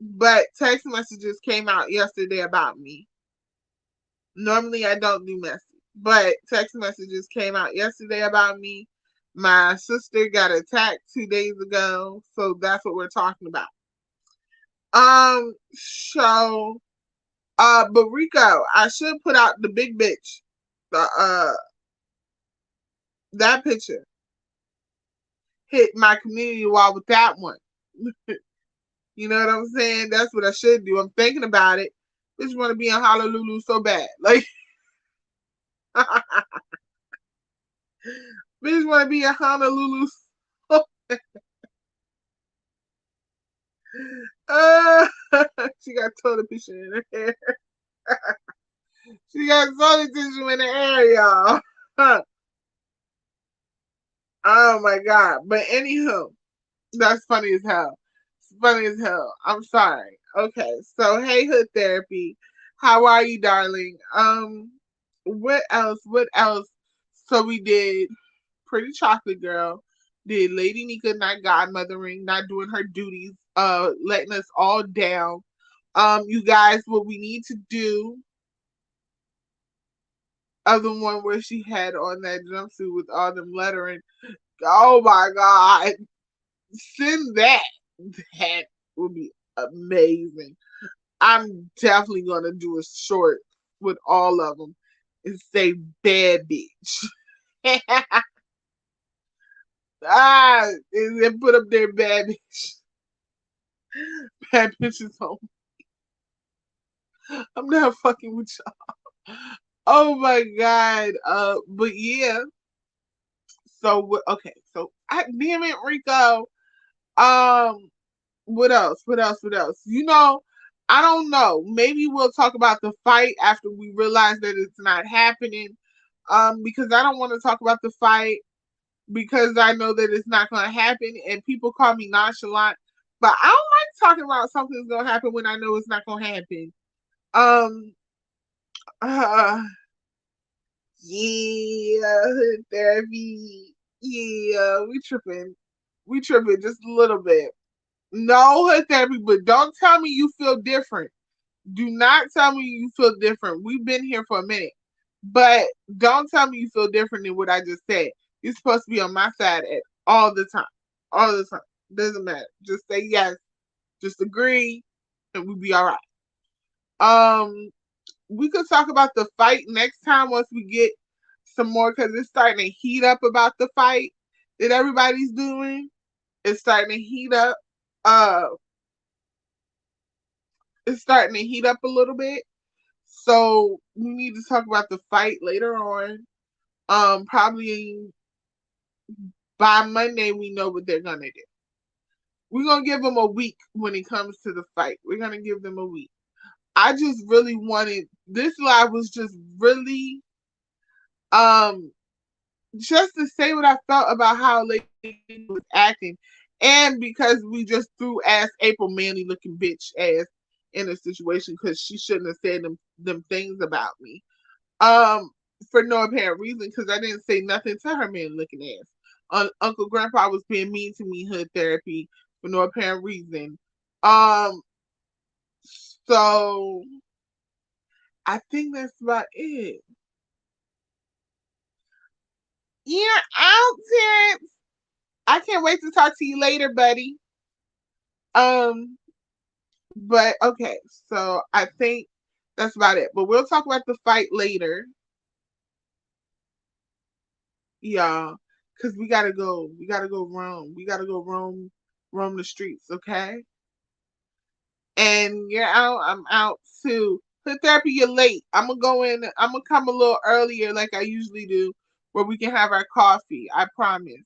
But text messages came out yesterday about me. Normally I don't do messy. But text messages came out yesterday about me. My sister got attacked 2 days ago. So that's what we're talking about. So but Rico, I should put out the big bitch. The that picture. Hit my community wall with that one. You know what I'm saying? That's what I should do. I'm thinking about it. I just want to be in Honolulu so bad. Like, we just want to be in Honolulu so bad. She got toilet tissue in her hair. She got toilet tissue in the hair, y'all. Oh my god. But anywho, that's funny as hell. It's funny as hell. I'm sorry. Okay, so hey hood therapy. How are you, darling? What else? What else? So we did Pretty Chocolate Girl, did Lady Nyca not godmothering, not doing her duties, letting us all down. You guys, what we need to do, other one where she had on that jumpsuit with all them lettering. Oh my god, send that. That would be amazing. I'm definitely gonna do a short with all of them and say bad bitch. And put up their bad bitch. Bad bitches home. I'm not fucking with y'all. Oh my god. But yeah. So okay. So damn it, Rico. Um, what else? What else? What else? I don't know. Maybe we'll talk about the fight after we realize that it's not happening. Because I don't want to talk about the fight because I know that it's not going to happen, and people call me nonchalant. But I don't like talking about something that's going to happen when I know it's not going to happen. Um, uh, yeah, therapy. Yeah, we tripping just a little bit. No hood therapy, but don't tell me you feel different. Do not tell me you feel different. We've been here for a minute, but don't tell me you feel different than what I just said. You're supposed to be on my side at all the time, all the time. Doesn't matter. Just say yes. Just agree, and we'll be all right. Um, we could talk about the fight next time once we get some more because it's starting to heat up about the fight that everybody's doing. It's starting to heat up. uh it's starting to heat up a little bit. So we need to talk about the fight later on. Probably by Monday we know what they're gonna do. We're gonna give them a week when it comes to the fight. We're gonna give them a week. I just really wanted this live was just really um just to say what I felt about how Lady was acting, and because we just threw ass April Manly looking bitch ass in a situation because she shouldn't have said them things about me. Um, for no apparent reason because I didn't say nothing to her man looking ass. Uncle Grandpa was being mean to me hood therapy for no apparent reason. Um, so I think that's about it. You're out, Terrence. I can't wait to talk to you later, buddy. Um, but okay, so I think that's about it. But we'll talk about the fight later, y'all, because we gotta go. We gotta go roam. We gotta go roam the streets, okay? And you're out. I'm out too. For therapy, you're late. I'm gonna go in. I'm gonna come a little earlier, like I usually do, where we can have our coffee. I promise.